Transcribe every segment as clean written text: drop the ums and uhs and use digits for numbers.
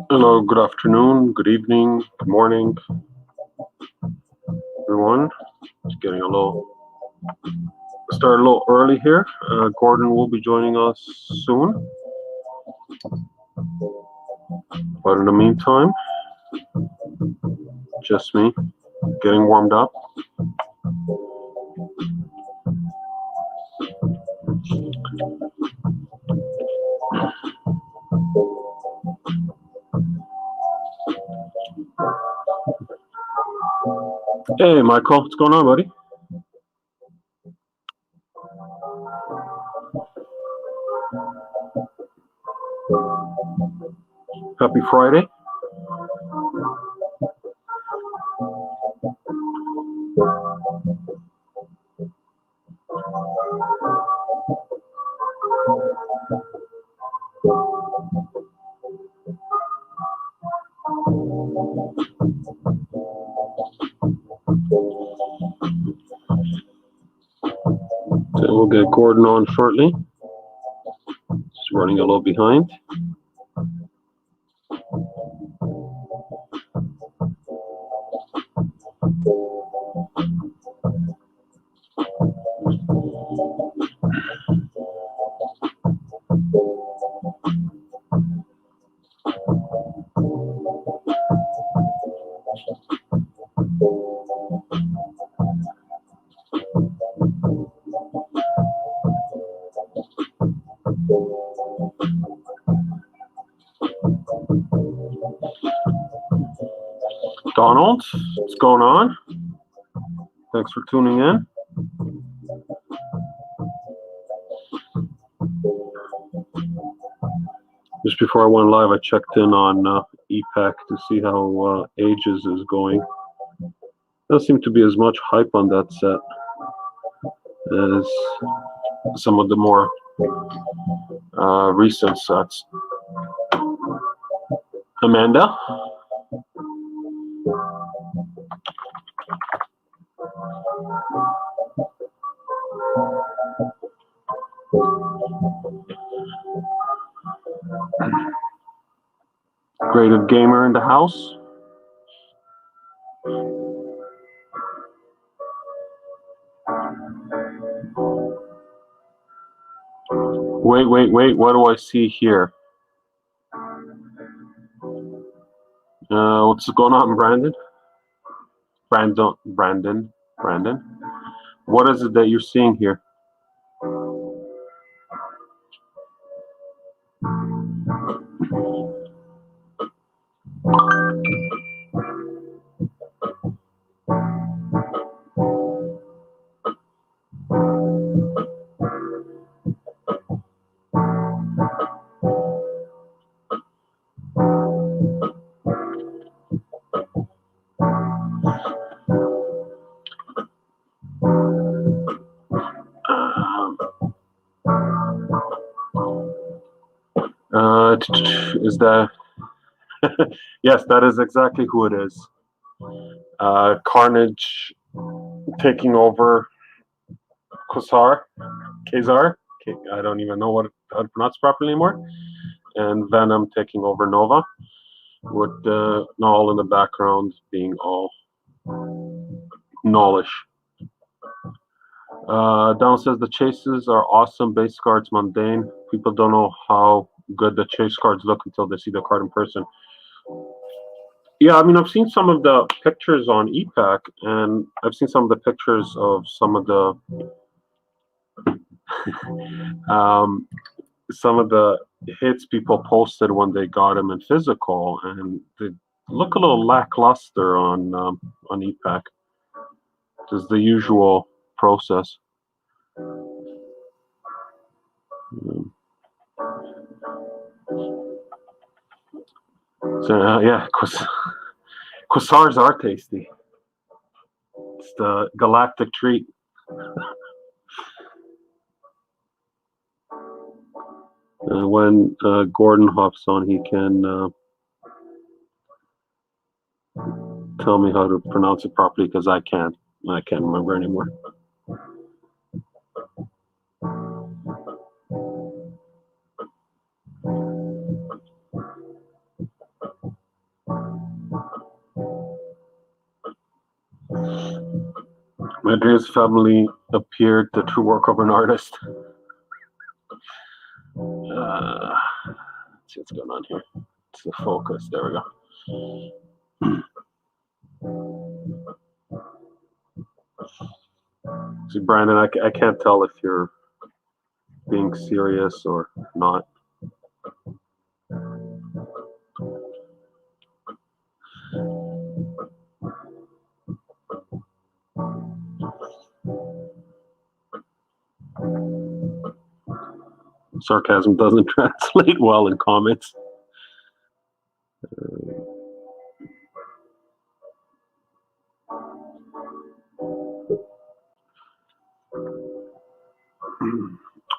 Hello, good afternoon, good evening, good morning, everyone. It's getting start a little early here. Gordon will be joining us soon. But in the meantime, just me getting warmed up. Hey, Michael, what's going on, buddy? Happy Friday. So we'll get Gordon on shortly. Just running a little behind. Donald, what's going on? Thanks for tuning in. Just before I went live, I checked in on EPAC to see how Ages is going. Doesn't seem to be as much hype on that set as some of the more recent sets. Amanda? Graded gamer in the house. Wait, what do I see here? What's going on, Brandon? Brandon. What is it that you're seeing here? Is that? Yes, that is exactly who it is. Carnage taking over Kazar. I don't even know how to pronounce it properly anymore. And Venom taking over Nova, with Null in the background being all Nullish. Down says the chases are awesome, base cards mundane. People don't know how good the chase cards look until they see the card in person. Yeah, I mean, I've seen some of the pictures on EPAC, and I've seen some of the pictures of some of the hits people posted when they got them in physical, and they look a little lackluster on EPAC. Just the usual process. So yeah, Quasars are tasty. It's the galactic treat. When Gordon hops on, he can tell me how to pronounce it properly because I can't. I can't remember anymore. Madrid's family appeared the true work of an artist. Let's see what's going on here. It's the focus. There we go. See, Brandon, I can't tell if you're being serious or not. Sarcasm doesn't translate well in comments.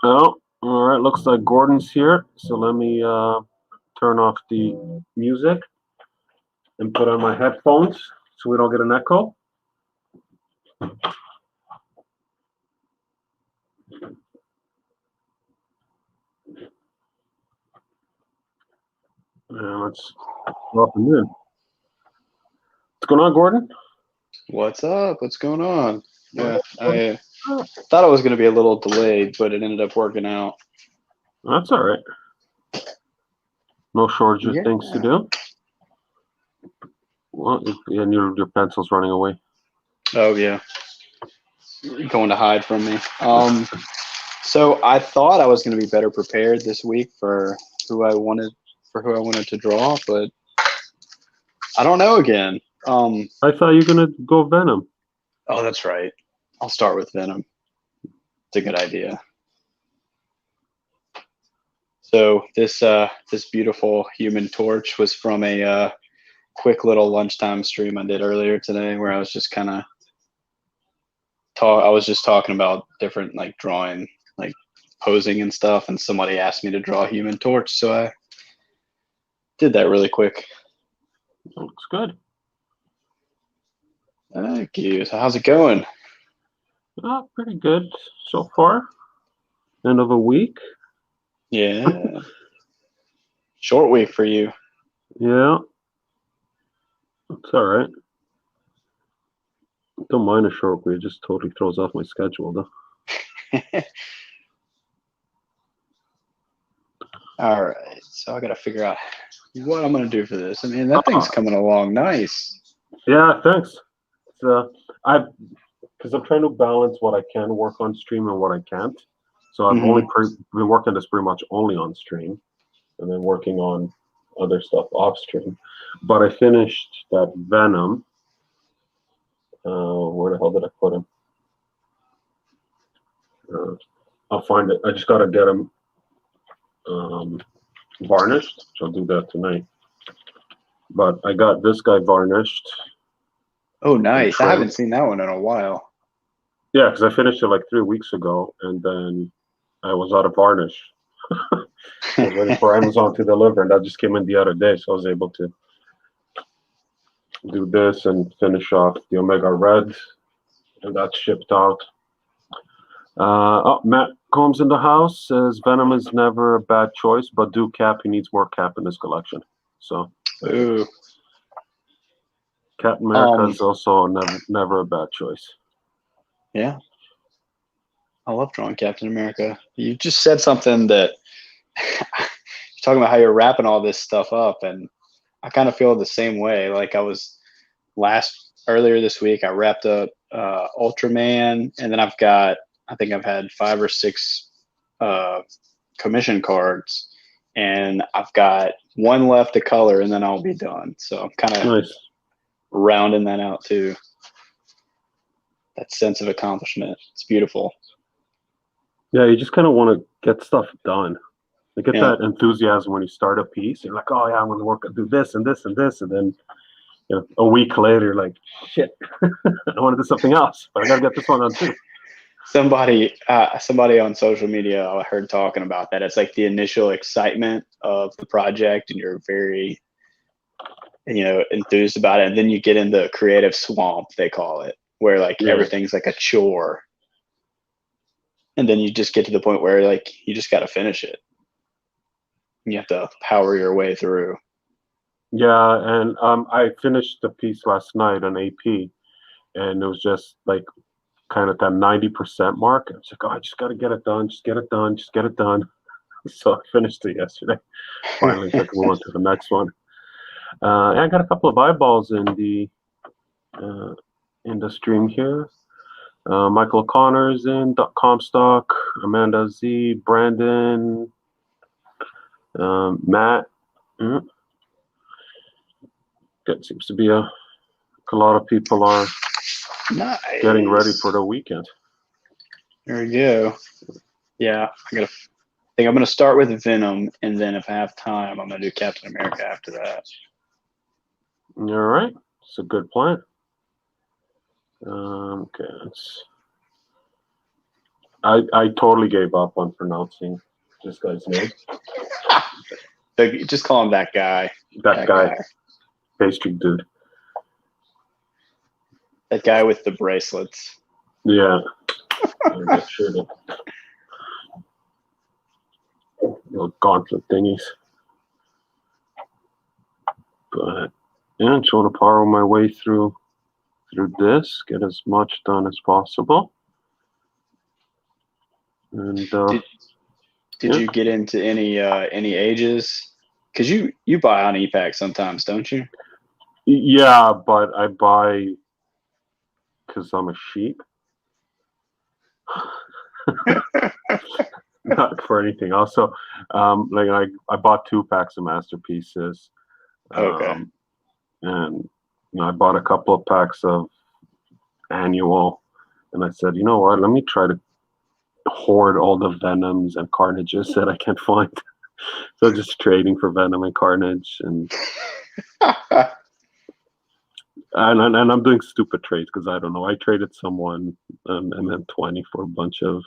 Oh, all right. Looks like Gordon's here. So let me turn off the music and put on my headphones so we don't get an echo. Let's welcome in. What's going on, Gordon? What's up? What's going on? Yeah, I thought it was going to be a little delayed, but it ended up working out. That's all right. No shortage of things to do. Well, and your pencil's running away. Oh yeah, going to hide from me. So I thought I was going to be better prepared this week for who I wanted to draw, but I don't know again. I thought you were gonna go Venom. Oh, that's right. I'll start with Venom. It's a good idea. So this beautiful Human Torch was from a quick little lunchtime stream I did earlier today, where I was just kind of talking about different like drawing, like posing and stuff, and somebody asked me to draw Human Torch, so I did that really quick. Looks good. Thank you. So how's it going? Oh, pretty good so far. End of a week. Yeah. Short week for you. Yeah. It's all right. Don't mind a short week. It just totally throws off my schedule, though. All right. So I got to figure out what I'm going to do for this. I mean, that thing's coming along nice. Yeah, thanks. Because I'm trying to balance what I can work on stream and what I can't. So I've only been working this pretty much only on stream, and then working on other stuff off stream. But I finished that Venom. Where the hell did I put him? I'll find it. I just gotta get him varnished. So I'll do that tonight. But I got this guy varnished. Oh, nice. I haven't seen that one in a while. Yeah, because I finished it like 3 weeks ago, and then I was out of varnish. I was waiting for Amazon to deliver, and that just came in the other day, so I was able to do this and finish off the Omega Red, and that's shipped out. Matt Combs in the house says Venom is never a bad choice, but do Cap. He needs more Cap in his collection. So, ooh. Captain America is also never a bad choice. Yeah. I love drawing Captain America. You just said something that you're talking about how you're wrapping all this stuff up, and I kind of feel the same way. Like I was earlier this week, I wrapped up Ultraman, and then I think I've had 5 or 6 commission cards, and I've got 1 left to color, and then I'll be done. So I'm kind of rounding that out too. That sense of accomplishment. It's beautiful. Yeah, you just kind of want to get stuff done. I get Yeah. that enthusiasm when you start a piece. You're like, oh yeah, I'm going to do this and this and this, and then a week later, like, shit, I want to do something else, but I got to get this one done too. Somebody on social media I heard talking about that. It's like the initial excitement of the project, and you're very, enthused about it, and then you get into creative swamp, they call it, where like everything's like a chore, and then you just get to the point where like you just got to finish it. You have to power your way through. Yeah, and I finished the piece last night on AP, and it was just like kind of that 90% mark. I was like, oh, I just got to get it done, just get it done, just get it done. So I finished it yesterday. Finally, so I can move on to the next one. And I got a couple of eyeballs in the stream here. Michael O'Connor's in Comstock, Amanda Z, Brandon, Matt. It seems to be a lot of people are getting ready for the weekend. There we go. Yeah, I think I'm gonna start with Venom, and then if I have time, I'm gonna do Captain America after that. All right, it's a good plan. Okay, I totally gave up on pronouncing this guy's name. Just call him that guy. That guy. Pastry dude. That guy with the bracelets. Yeah. Little gauntlet thingies. But yeah, I just want to power my way through this, get as much done as possible. And did you get into any ages? Because you buy on ePack sometimes, don't you? Yeah, but I buy because I'm a sheep. Not for anything else. So, like I bought 2 packs of masterpieces. Okay. And I bought a couple of packs of annual, and I said, you know what? Let me try to hoard all the Venoms and Carnages that I can find. So just trading for Venom and Carnage, and and I'm doing stupid trades because I don't know. I traded someone and then 20 for a bunch of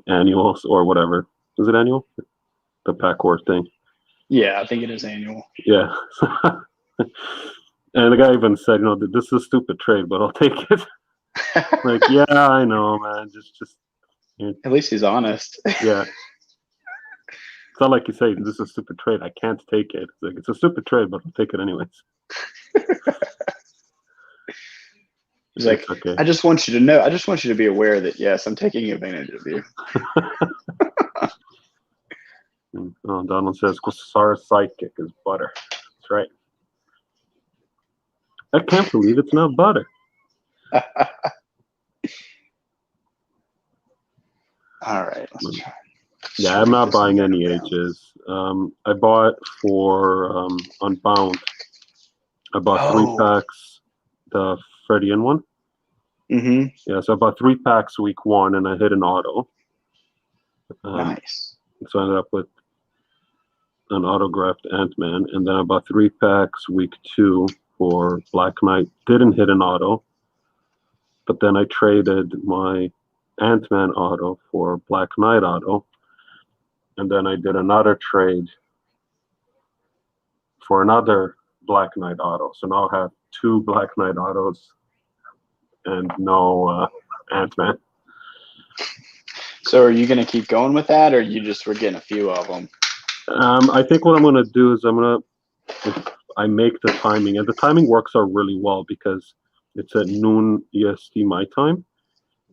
annuals or whatever. Is it annual? The pack war thing. Yeah, I think it is annual. Yeah. And the guy even said, this is a stupid trade, but I'll take it. Like, yeah, I know, man. Just. At least he's honest. Yeah. It's not like you say, this is a stupid trade. I can't take it. It's like, it's a stupid trade, but I'll take it anyways. He's like, okay. I just want you to be aware that, yes, I'm taking advantage of you. Donald says, Kusara's sidekick is butter. That's right. I can't believe it's not butter. All right, let's try. Yeah, I'm not buying any H's. I bought for Unbound. I bought 3 packs, the Freudian one. Mm-hmm. Yeah, so I bought 3 packs week 1, and I hit an auto. Nice. So I ended up with an autographed Ant-Man, and then I bought 3 packs week 2 for Black Knight. Didn't hit an auto, but then I traded my Ant-Man auto for Black Knight auto, and then I did another trade for another Black Knight auto. So now I have 2 Black Knight autos and no Ant-Man. So are you going to keep going with that, or you just were getting a few of them? I think what I'm going to do is if I make the timing, and the timing works out really well because it's at noon EST my time,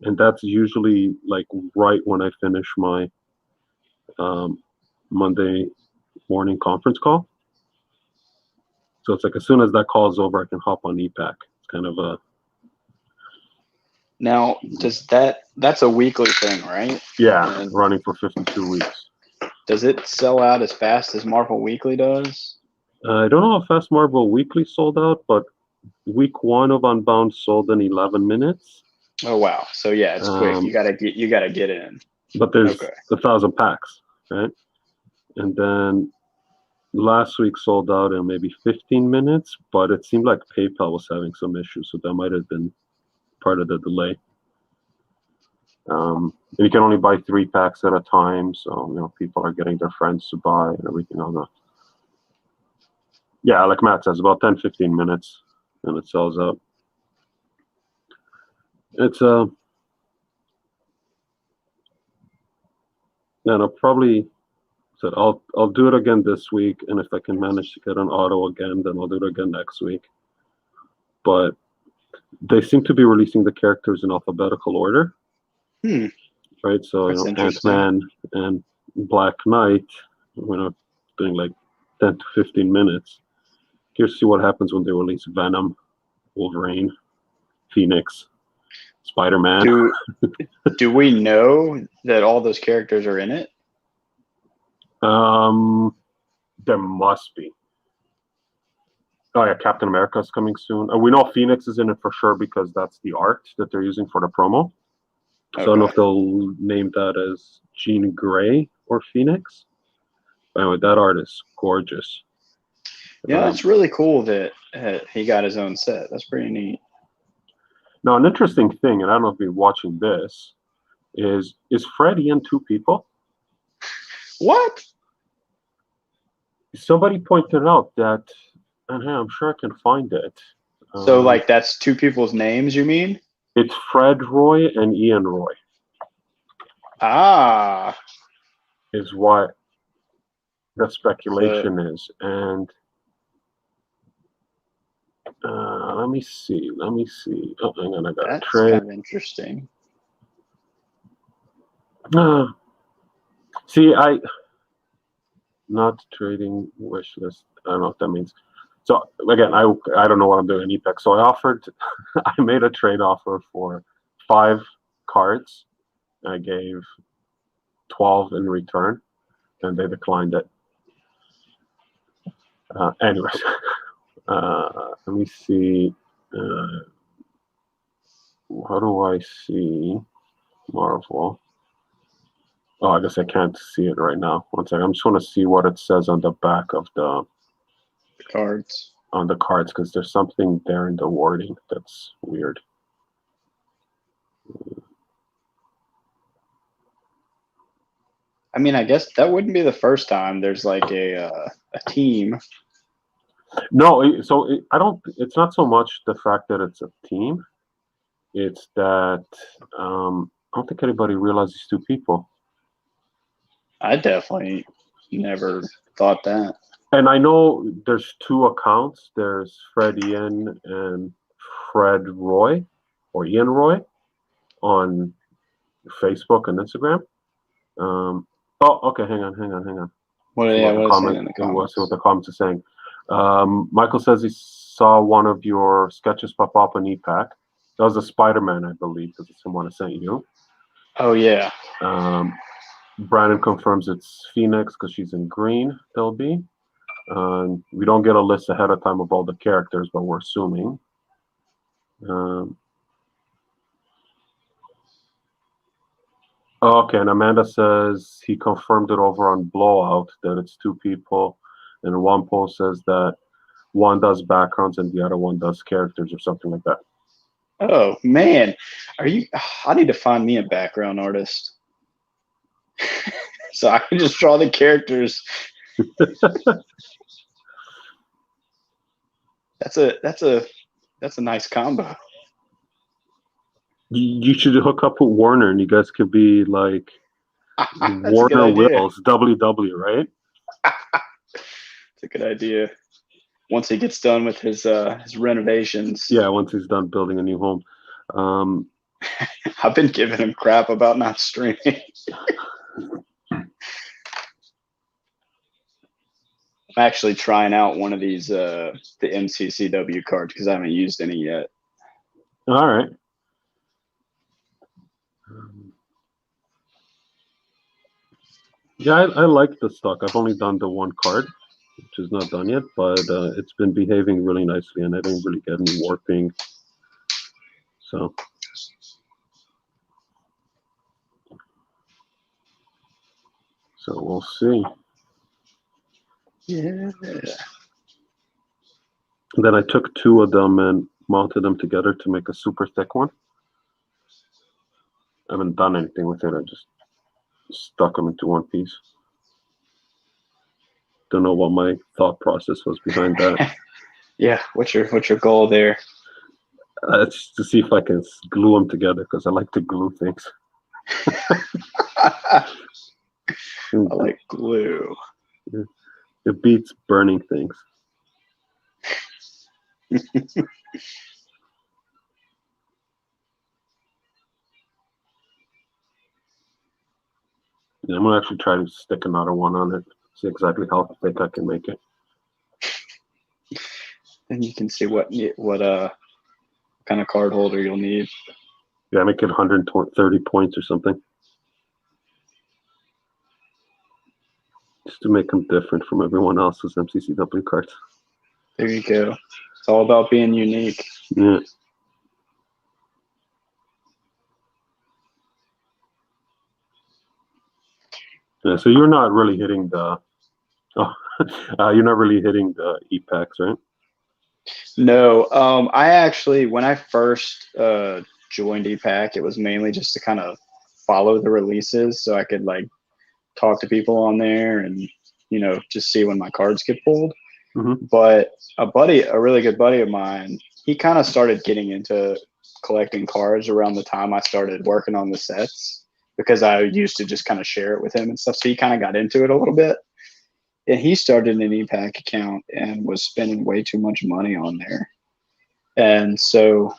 and that's usually like right when I finish my Monday morning conference call. So it's like as soon as that call is over, I can hop on ePack. It's kind of a... Now, that's a weekly thing, right? Yeah, running for 52 weeks. Does it sell out as fast as Marvel Weekly does? I don't know how fast Marvel Weekly sold out, but week 1 of Unbound sold in 11 minutes. Oh wow! So yeah, it's quick. You gotta get in. but there's Okay. 1,000 packs, right? And then last week sold out in maybe 15 minutes, but it seemed like PayPal was having some issues, so that might have been part of the delay. And you can only buy 3 packs at a time, so people are getting their friends to buy and everything on that. Yeah, like Matt says, about 10-15 minutes, and it sells out. It's and I'll probably said I'll do it again this week, and if I can manage to get an auto again, then I'll do it again next week. But they seem to be releasing the characters in alphabetical order. Right, so Ant-Man and Black Knight, doing like 10 to 15 minutes. Here's see what happens when they release Venom, Wolverine, Phoenix, Spider-Man. Do we know that all those characters are in it? There must be. Oh yeah, Captain America's coming soon. We know Phoenix is in it for sure because that's the art that they're using for the promo. So I don't know if they'll name that as Jean Grey or Phoenix. But anyway, that art is gorgeous. Yeah, it's really cool that he got his own set. That's pretty neat. Now, an interesting thing, and I don't know if you're watching this, is Freddy in 2 people? What? Somebody pointed out that, and hey, I'm sure I can find it. So, like, that's 2 people's names, you mean? It's Fred Roy and Ian Roy. Ah. Is what the speculation is. And let me see. Oh, hang on, I got a trade. That's kind of interesting. See, not trading wish list. I don't know what that means. So again, I don't know what I'm doing in EPEX. So I made a trade offer for 5 cards. I gave 12 in return, and they declined it. Anyways, let me see. How do I see Marvel? Oh, I guess I can't see it right now. One second. I'm just want to see what it says on the back of the cards. On the cards, because there's something there in the wording that's weird. I mean, I guess that wouldn't be the first time there's like a team. No, so I don't. It's not so much the fact that it's a team. It's that I don't think anybody realizes 2 people. I definitely never thought that. And I know there's 2 accounts. There's Fred Ian and Fred Roy, or Ian Roy, on Facebook and Instagram. Okay, hang on. What is it in the comments? Let's see what the comments are saying. Michael says he saw one of your sketches pop up on EPAC. That was a Spider-Man, I believe, because it's someone I sent you. Oh, yeah. Brandon confirms it's Phoenix because she's in green, they'll be. We don't get a list ahead of time of all the characters, but we're assuming. Okay, and Amanda says he confirmed it over on Blowout that it's 2 people. And one post says that one does backgrounds and the other one does characters or something like that. Oh, man. I need to find me a background artist. So I can just draw the characters. That's a nice combo. You should hook up with Warner, and you guys could be like Warner Wills, WW, right? It's a good idea. Once he gets done with his renovations. Yeah, once he's done building a new home. I've been giving him crap about not streaming. I'm actually trying out one of these the MCCW cards because I haven't used any yet. All right. Yeah, I like the stock. I've only done the 1 card, which is not done yet, but it's been behaving really nicely, and I didn't really get any warping. So, So we'll see. Yeah. Then I took 2 of them and mounted them together to make a super thick one. I haven't done anything with it. I just stuck them into one piece. Don't know what my thought process was behind that. Yeah. What's your goal there? It's to see if I can glue them together because I like to glue things. I like glue. It beats burning things. Yeah, I'm gonna actually try to stick another one on it. See exactly how thick I can make it. And you can see what kind of card holder you'll need. Yeah, make it 130 points or something. Just to make them different from everyone else's MCCW cards. There you go. It's all about being unique. Yeah. Yeah, so you're not really hitting the you're not really hitting the e-packs, right? No, I actually, when I first joined EPAC, it was mainly just to kind of follow the releases so I could like talk to people on there and, just see when my cards get pulled. Mm-hmm. But a really good buddy of mine, he kind of started getting into collecting cards around the time I started working on the sets because I used to just kind of share it with him and stuff. So he kind of got into it a little bit. And he started an EPAC account and was spending way too much money on there. And so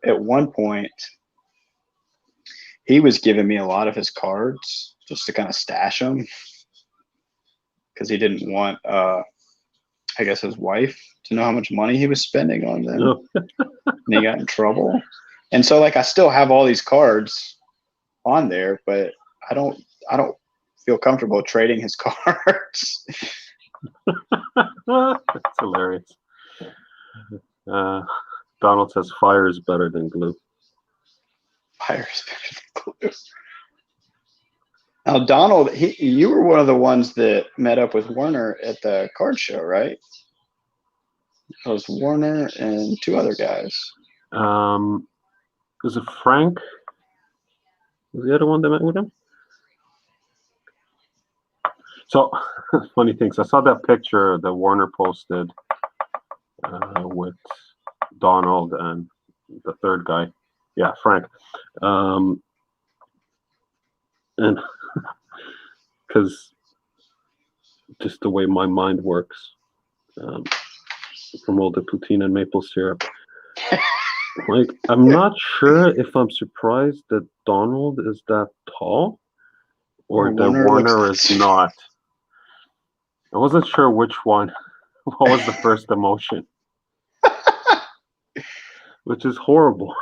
at one point, he was giving me a lot of his cards just to kind of stash them because he didn't want, I guess, his wife to know how much money he was spending on them. Oh. And he got in trouble. And so, like, I still have all these cards on there, but I don't feel comfortable trading his cards. That's hilarious. Donald says fire is better than glue. Fire is better than glue. Now, Donald, you were one of the ones that met up with Warner at the card show, right? It was Warner and 2 other guys. Was it Frank? Was the other one that met with him? So, funny things. I saw that picture that Warner posted with Donald and the third guy. Yeah, Frank. And because just the way my mind works from all the poutine and maple syrup. Like, I'm not sure if I'm surprised that Donald is that tall or that Warner is not. I wasn't sure which one. What was the first emotion? Which is horrible.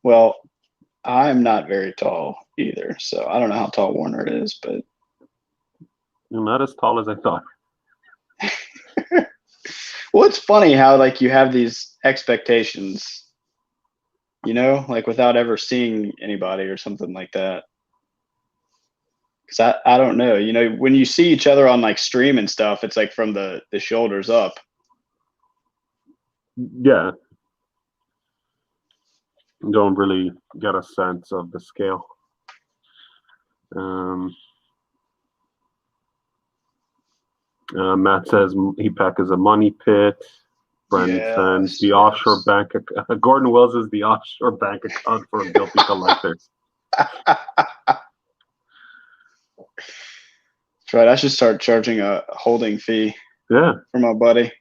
Well, I'm not very tall either, so I don't know how tall Warner is, but You're not as tall as I thought. well, it's funny how like you have these expectations, like without ever seeing anybody or something like that. Because I don't know, when you see each other on like stream and stuff, it's like from the shoulders up. Yeah. You don't really get a sense of the scale. Matt says EPAC is a money pit. Brendan sends the offshore bank. Gordon Wells is the offshore bank account for guilty collectors. That's right. I should start charging a holding fee. Yeah. For my buddy.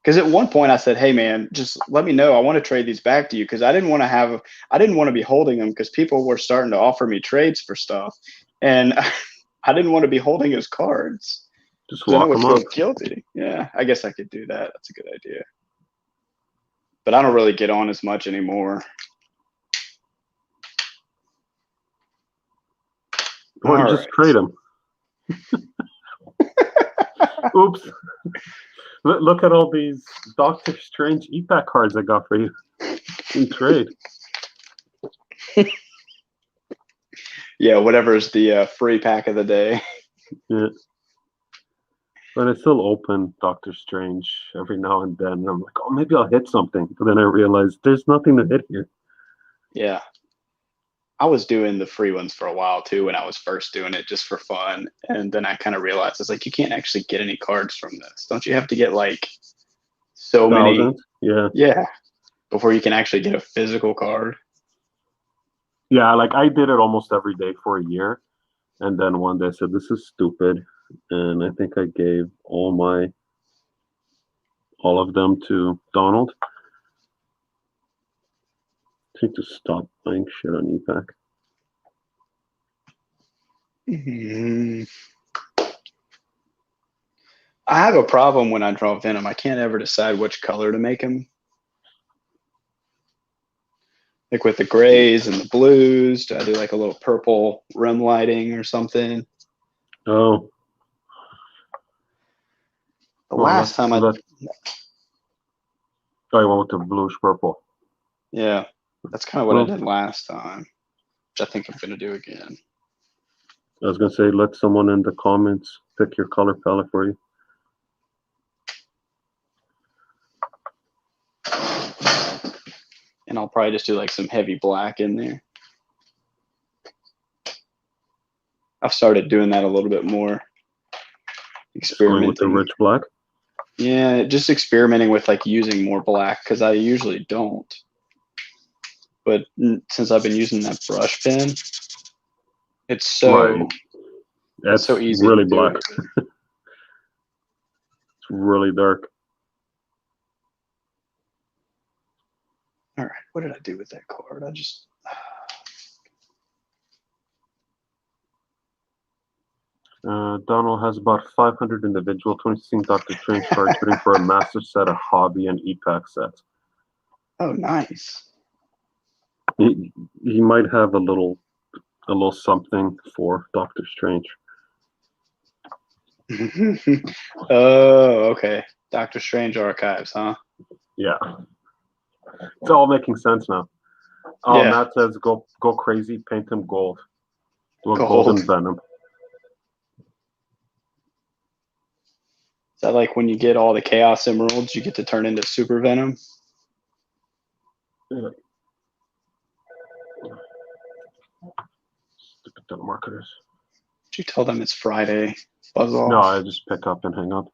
Because at one point I said, "Hey man, just let me know. I want to trade these back to you because I didn't want to be holding them because people were starting to offer me trades for stuff, and I didn't want to be holding his cards. Just lock them up. Guilty. Yeah, I guess I could do that. That's a good idea. But I don't really get on as much anymore. Or just trade them. Oops. Look at all these Doctor Strange EPAC cards I got for you in trade. Yeah, whatever's the free pack of the day. Yeah. But I still open Doctor Strange every now and then. And I'm like, oh, maybe I'll hit something. But then I realize there's nothing to hit here. Yeah. I was doing the free ones for a while too when I was first doing it just for fun. And then I kind of realized it's like you can't actually get any cards from this. Don't you have to get like so many? Thousands? Yeah. Yeah. Before you can actually get a physical card. Yeah, like I did it almost every day for a year. And then one day I said, this is stupid. And I think I gave all of them to Donald. I need to stop buying shit on ePack. Mm-hmm. I have a problem when I draw Venom. I can't ever decide which color to make him. Like with the grays and the blues, do I do like a little purple rim lighting or something? Oh. The last time Oh, you went with the bluish purple. Yeah, that's kind of what I did last time, which I think I'm going to do again. I was going to say, let someone in the comments pick your color palette for you. And I'll probably just do like some heavy black in there. I've started doing that a little bit more. Experimenting with the rich black. Yeah, just experimenting with like using more black because I usually don't. But since I've been using that brush pen, it's so It's so easy. Really to do black. it. It's really dark. All right, what did I do with that card? I just. Donald has about 500 individual 2016 Doctor Strange cards bidding for a massive set of hobby and ePack sets. Oh, nice. He might have a little something for Doctor Strange. Oh, okay. Doctor Strange archives, huh? Yeah. It's all making sense now. Oh, yeah. Matt says go crazy, paint him gold. Do a golden Venom. Is that like when you get all the Chaos Emeralds, you get to turn into Super Venom? Yeah. Stupid telemarketers. Did you tell them it's Friday? Buzz off. No, I just pick up and hang up.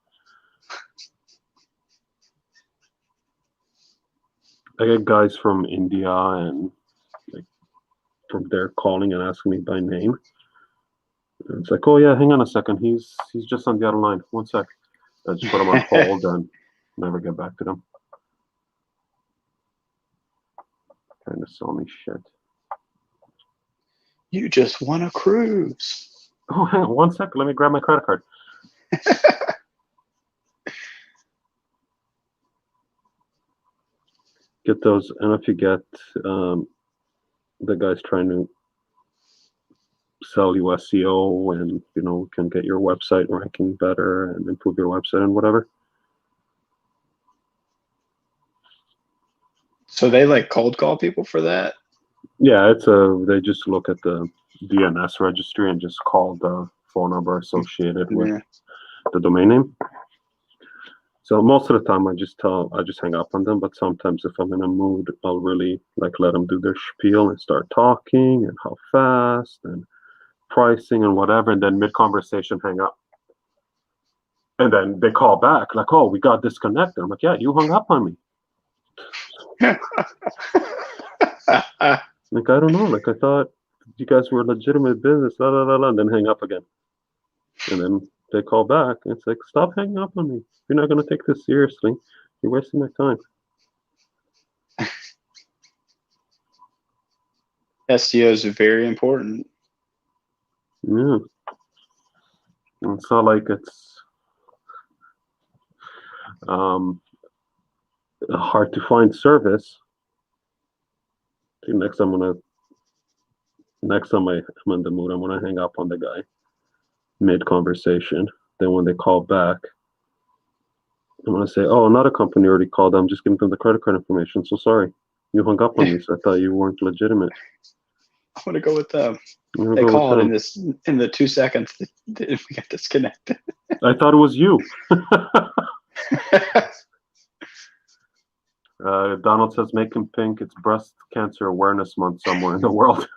I get guys from India and like from there calling and asking me by name. And it's like, oh yeah, hang on a second. He's just on the other line. 1 sec. I just put him on hold and never get back to them. Trying to sell me shit. You just won a cruise. Oh, hang on 1 sec. Let me grab my credit card. Get those, and if you get the guys trying to sell you SEO and can get your website ranking better and improve your website and whatever. So they like cold call people for that? Yeah, they just look at the DNS registry and just call the phone number associated with the domain name. So most of the time I just hang up on them, but sometimes if I'm in a mood, I'll really like let them do their spiel and start talking and how fast and pricing and whatever, and then mid-conversation hang up. And then they call back like, oh, we got disconnected. I'm like, yeah, you hung up on me. Like, I don't know. Like, I thought you guys were a legitimate business, and then hang up again. And then they call back. And it's like, stop hanging up on me. You're not going to take this seriously. You're wasting my time. SEO is very important. Yeah. It's not like it's a hard to find service. I think next time I'm in the mood, I'm gonna hang up on the guy mid-conversation. Then when they call back, I'm gonna say, "Oh, another company already called. I'm just giving them the credit card information. So sorry, you hung up on me. So I thought you weren't legitimate." want to go with them. I'm gonna They go with called them. in the 2 seconds that we got disconnected. I thought it was you. Donald says, "Make him pink. It's Breast Cancer Awareness Month somewhere in the world."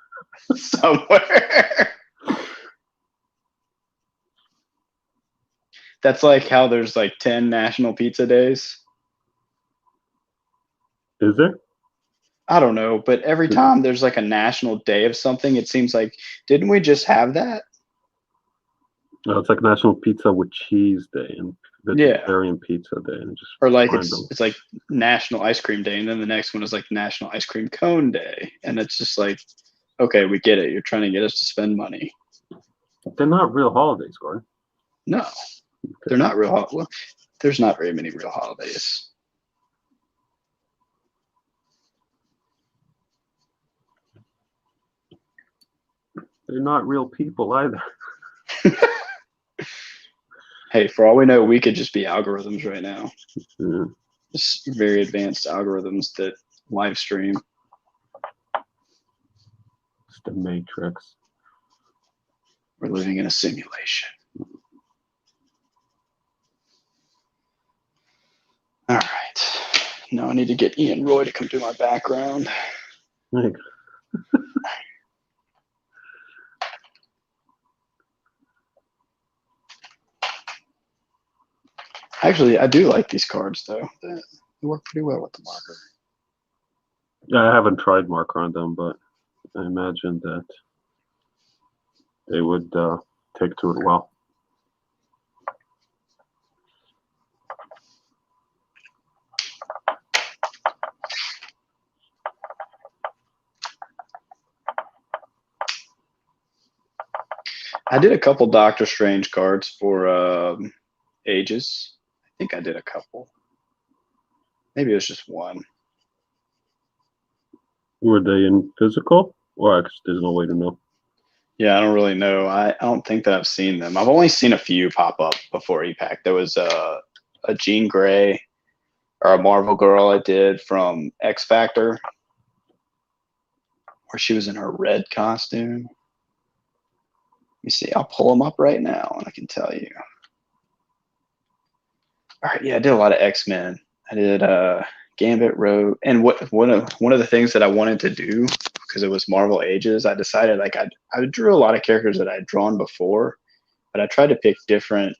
Somewhere. That's like how there's like 10 national pizza days. Is there? I don't know, but every time there's like a national day of something, it seems like, didn't we just have that? No, it's like National Pizza with Cheese Day and Yeah. Vegetarian Pizza Day, and just Or like random. it's like National Ice Cream Day, and then the next one is like National Ice Cream Cone Day, and it's just like, okay, we get it. You're trying to get us to spend money. They're not real holidays, Gordon. No, they're not real. Well, there's not very many real holidays. They're not real people either. Hey, for all we know, we could just be algorithms right now. Yeah. Just very advanced algorithms that live stream. It's the Matrix. We're living in a simulation. All right. Now I need to get Ian Roy to come do my background. Like, Actually, I do like these cards, though. They work pretty well with the marker. yeah, I haven't tried marker on them, but I imagine that they would take to it well. I did a couple Doctor Strange cards for Ages. I think I did a couple. Maybe it was just one. Were they in physical? Or I guess there's no way to know. Yeah, I don't really know. I don't think that I've seen them. I've only seen a few pop up before EPAC. There was a Jean Grey or a Marvel Girl I did from X Factor, where she was in her red costume. Let me see. I'll pull them up right now, and I can tell you. All right, yeah, I did a lot of X-Men. I did Gambit, Rogue, and one of the things that I wanted to do, because it was Marvel Ages, I decided like I drew a lot of characters that I had drawn before, but I tried to pick different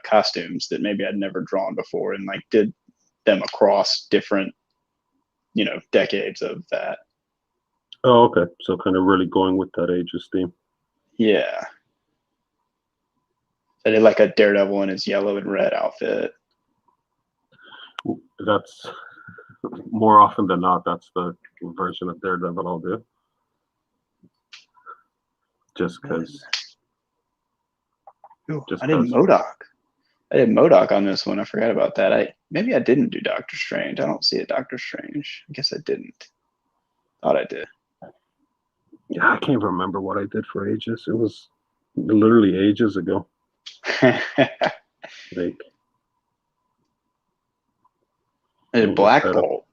costumes that maybe I'd never drawn before, and like did them across different, decades of that. Oh, okay. So kind of really going with that Ages theme. Yeah. I did like a Daredevil in his yellow and red outfit. That's more often than not, that's the version of Daredevil I'll do. Just because. I did MODOK. I did MODOK on this one. I forgot about that. Maybe I didn't do Doctor Strange. I don't see a Doctor Strange. I guess I didn't. Thought I did. Yeah, I can't remember what I did for Ages. It was literally ages ago. Like, I did Black Bolt.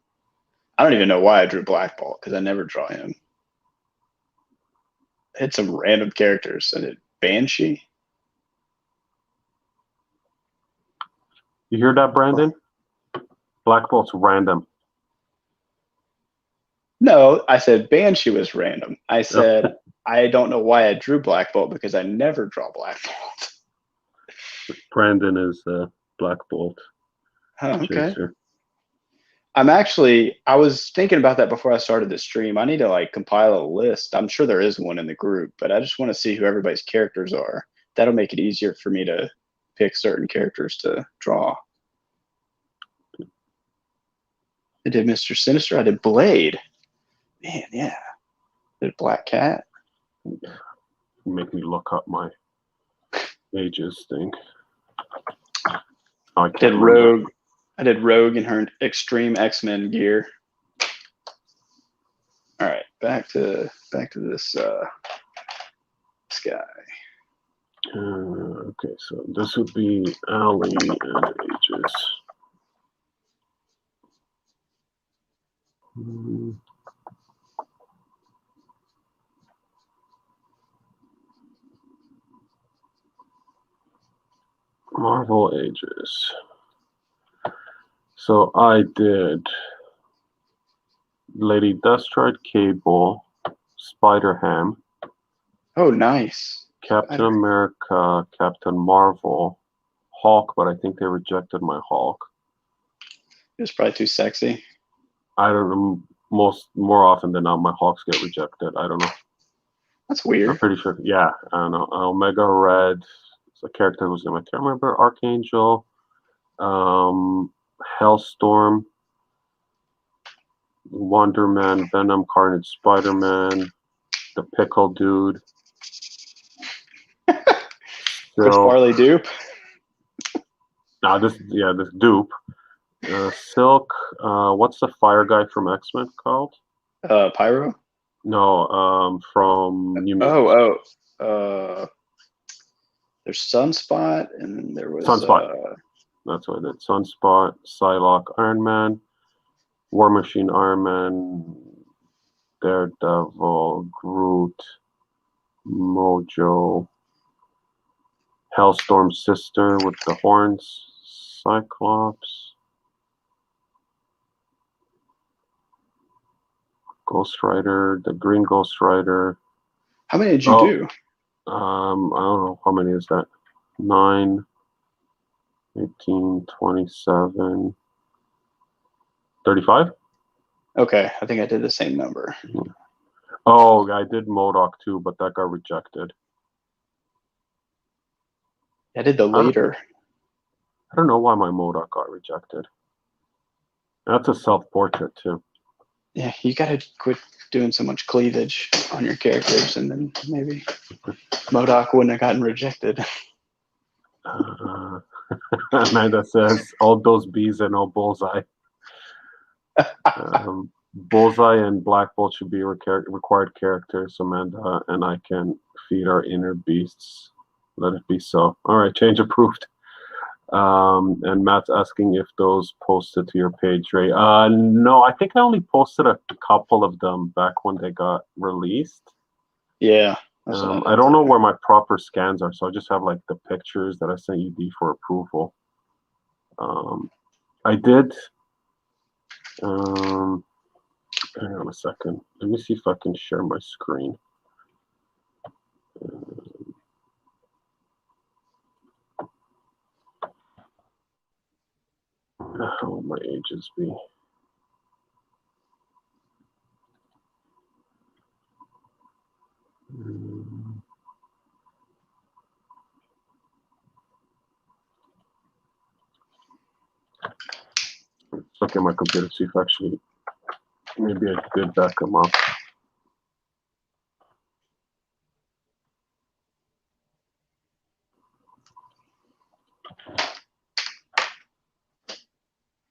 I don't even know why I drew Black Bolt, because I never draw him. I hit some random characters. I did Banshee. You hear that, Brandon? Black Bolt's random. No, I said Banshee was random. I said I don't know why I drew Black Bolt, because I never draw Black Bolt. Brandon is Black Bolt. Oh, okay. Chaser. I was thinking about that before I started the stream. I need to like compile a list. I'm sure there is one in the group, but I just want to see who everybody's characters are. That'll make it easier for me to pick certain characters to draw. I did Mr. Sinister. I did Blade. Man, yeah. I did Black Cat. Make me look up my Ages thing. I did Rogue. I did Rogue in her extreme X-Men gear. All right, back to this guy. Okay, so this would be Alley and Ages. ages. So I did Lady Deathstrike, Cable, Spider-Ham, Oh, nice. Captain Spider. America, Captain Marvel, Hulk, but I think they rejected my Hulk. It was probably too sexy. I don't know. More often than not, my Hawks get rejected. I don't know. That's I'm weird. pretty sure. Yeah, I don't know. Omega Red. It's a character whose name I can't remember. Archangel. Hellstorm. Wonder Man. Venom. Carnage. Spider-Man. The Pickle Dude. Chris Silk. Farley dupe. This Dupe. Silk. What's the fire guy from X-Men called? Pyro. No, from New Mutants. There's Sunspot, and then there was Sunspot. That's what I did. Sunspot, Psylocke, Iron Man, War Machine, Iron Man, Daredevil, Groot, Mojo, Hellstorm's sister with the horns, Cyclops, Ghost Rider, the Green Ghost Rider. How many did you do? I don't know. How many is that? 9, 18, 27, 35? Okay, I think I did the same number. Oh, I did MODOK too, but that got rejected. I did the later. I don't know why my MODOK got rejected. That's a self-portrait too. Yeah, you gotta quit doing so much cleavage on your characters, and then maybe MODOK wouldn't have gotten rejected. Amanda says, all those bees and no bullseye. Bullseye and Black Bolt should be required characters, Amanda, and I can feed our inner beasts. Let it be so. All right, change approved. And Matt's asking if those posted to your page, Ray. No, I think I only posted a couple of them back when they got released. Yeah. I don't know where my proper scans are, so I just have like the pictures that I sent you D for approval. I did. Hang on a second. Let me see if I can share my screen. How will my ages be? Let's look at my computer, see if actually maybe I did back them up.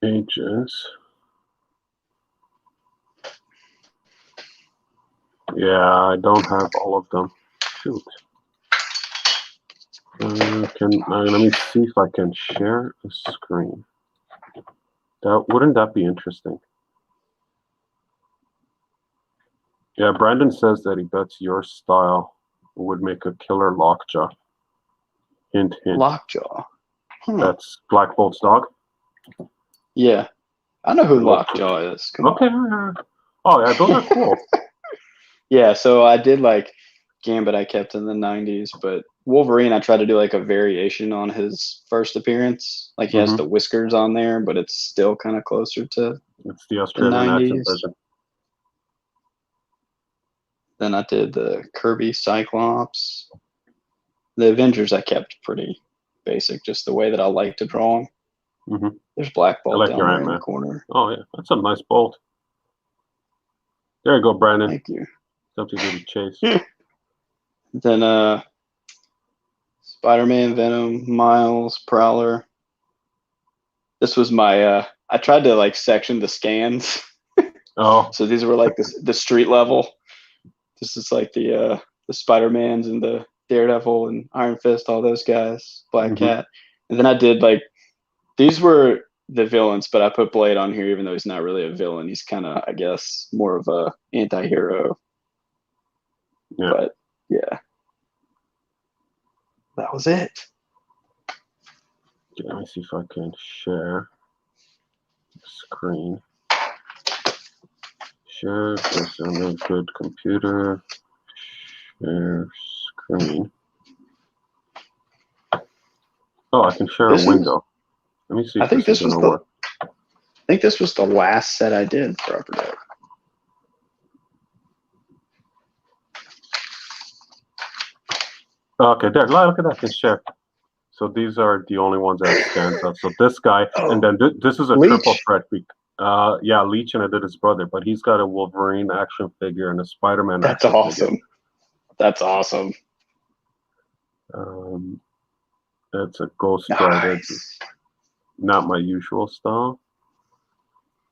Ages. Yeah, I don't have all of them. Shoot. Let me see if I can share a screen. Wouldn't that be interesting? Yeah, Brandon says that he bets your style would make a killer Lockjaw. Hint, hint. Lockjaw. Huh. That's Black Bolt's dog? Yeah. I know who Lockjaw is. Come okay. on. Oh, yeah, those are cool. Yeah, so I did like Gambit I kept in the 90s, but Wolverine I tried to do like a variation on his first appearance. Like he has the whiskers on there, but it's still kind of closer to it's the Australian accent version. Then I did the Kirby Cyclops. The Avengers I kept pretty basic, just the way that I like to draw them. There's Black Bolt down there in the corner. Oh, yeah. That's a nice bolt. There you go, Brandon. Thank you. Something to chase. Then Spider-Man, Venom, Miles, Prowler. This was my I tried to like section the scans. Oh. So these were like the street level. This is like the Spider-Mans and the Daredevil and Iron Fist, all those guys, Black Cat. And then I did like, these were the villains, but I put Blade on here even though he's not really a villain. He's kind of, I guess, more of a anti-hero. Yeah. But yeah, that was it. Okay, let me see if I can share screen. Share this on a good computer. Share screen. Oh, I can share a window. Let me see if this is going to work. I think this was the last set I did for Upper Deck. Okay, there. Look at that. I can share. So these are the only ones that stands up. So this guy, and then this is a Leech. triple threat. Yeah, Leech, and I did his brother, but he's got a Wolverine action figure and a Spider-Man. That's action awesome. Figure. That's awesome. That's a Ghost Rider. Nice. Not my usual style.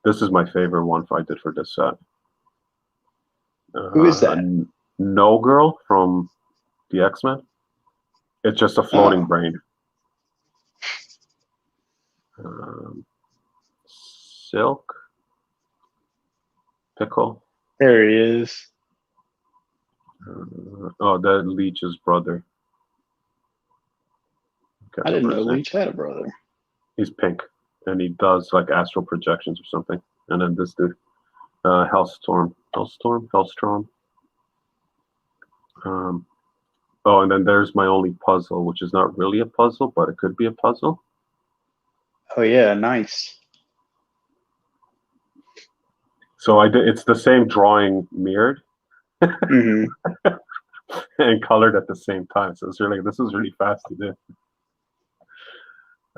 This is my favorite one I did for this set. Who is that? No Girl from the X-Men. It's just a floating brain. Silk. Pickle. There he is. That Leech's brother. I didn't know Leech had a brother. He's pink, and he does like astral projections or something. And then this dude, Hellstrom. And then there's my only puzzle, which is not really a puzzle, but it could be a puzzle. Oh yeah, nice. So it's the same drawing mirrored Mm-hmm. and colored at the same time. So this is really fast to do.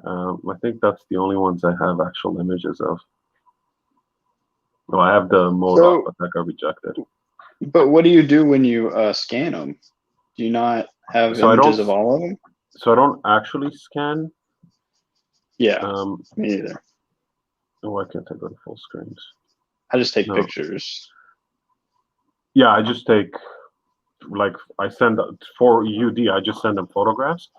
I think that's the only ones I have actual images of. Well, I have the mode off, but that got rejected. But what do you do when you scan them? Do you not have images of all of them? So I don't actually scan. Yeah, me neither. Why can't I go to full screens? I just take pictures. Yeah, I just take, I send for UD, I just send them photographs.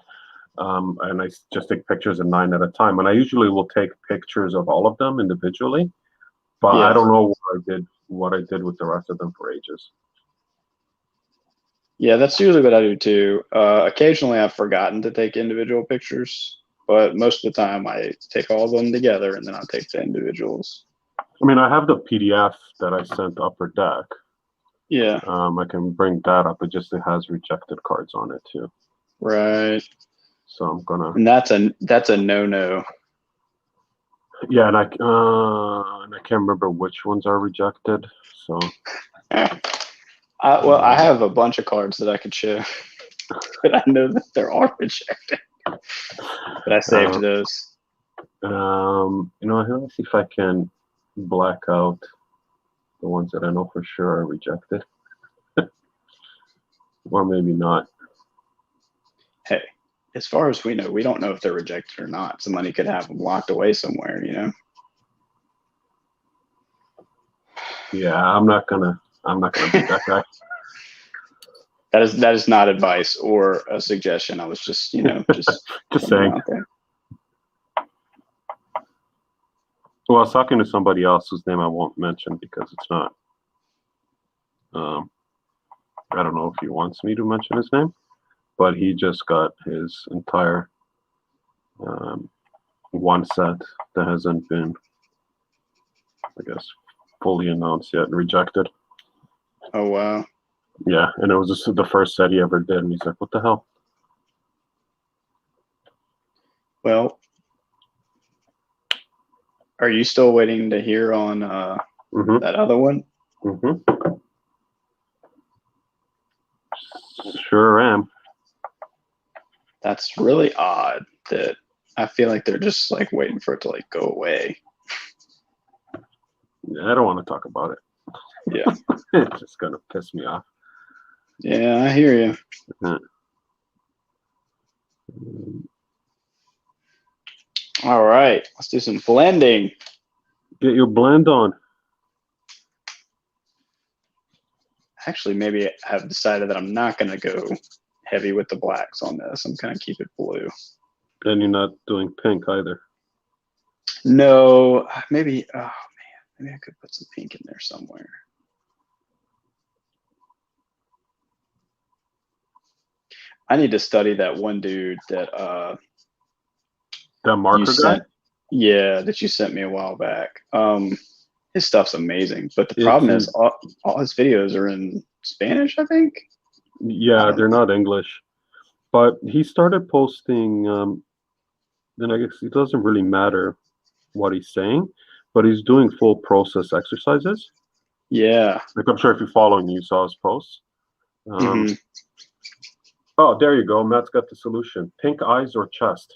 And I just take pictures of 9 at a time. And I usually will take pictures of all of them individually. But I don't know what I did with the rest of them for ages. Yeah, that's usually what I do too. Occasionally I've forgotten to take individual pictures, but most of the time I take all of them together and then I'll take the individuals. I mean, I have the PDF that I sent Upper Deck. Yeah. I can bring that up. It has rejected cards on it too. Right. So I'm gonna. And that's a no-no. Yeah, and I can't remember which ones are rejected. So. I have a bunch of cards that I could show, but I know that there are rejected. But I saved those. Let me see if I can black out the ones that I know for sure are rejected. Or maybe not. Hey, as far as we know, we don't know if they're rejected or not. Somebody could have them locked away somewhere, you know? Yeah, I'm not gonna be that guy. That is not advice or a suggestion. I was just, just saying. Well, I was talking to somebody else whose name I won't mention because it's not. I don't know if he wants me to mention his name, but he just got his entire one set that hasn't been, I guess, fully announced yet and rejected. Oh, wow. Yeah, and it was just the first set he ever did, and he's like, what the hell? Well, are you still waiting to hear on that other one? Mm-hmm. Sure am. That's really odd that I feel like they're just like waiting for it to like go away. Yeah, I don't want to talk about it. Yeah. It's just going to piss me off. Yeah, I hear you. All right, let's do some blending. Get your blend on. Actually, maybe I've decided that I'm not going to go heavy with the blacks on this. I'm going to keep it blue. And you're not doing pink either. No, maybe, oh man, maybe I could put some pink in there somewhere. I need to study that one dude that The marker guy? that you sent me a while back. His stuff's amazing, but the It's problem in- is all his videos are in Spanish, I think. Yeah, they're not English. But he started posting, then I guess it doesn't really matter what he's saying, but he's doing full process exercises. Yeah. Like I'm sure if you're following, you saw his posts. hmm Oh, there you go. Matt's got the solution. Pink eyes or chest.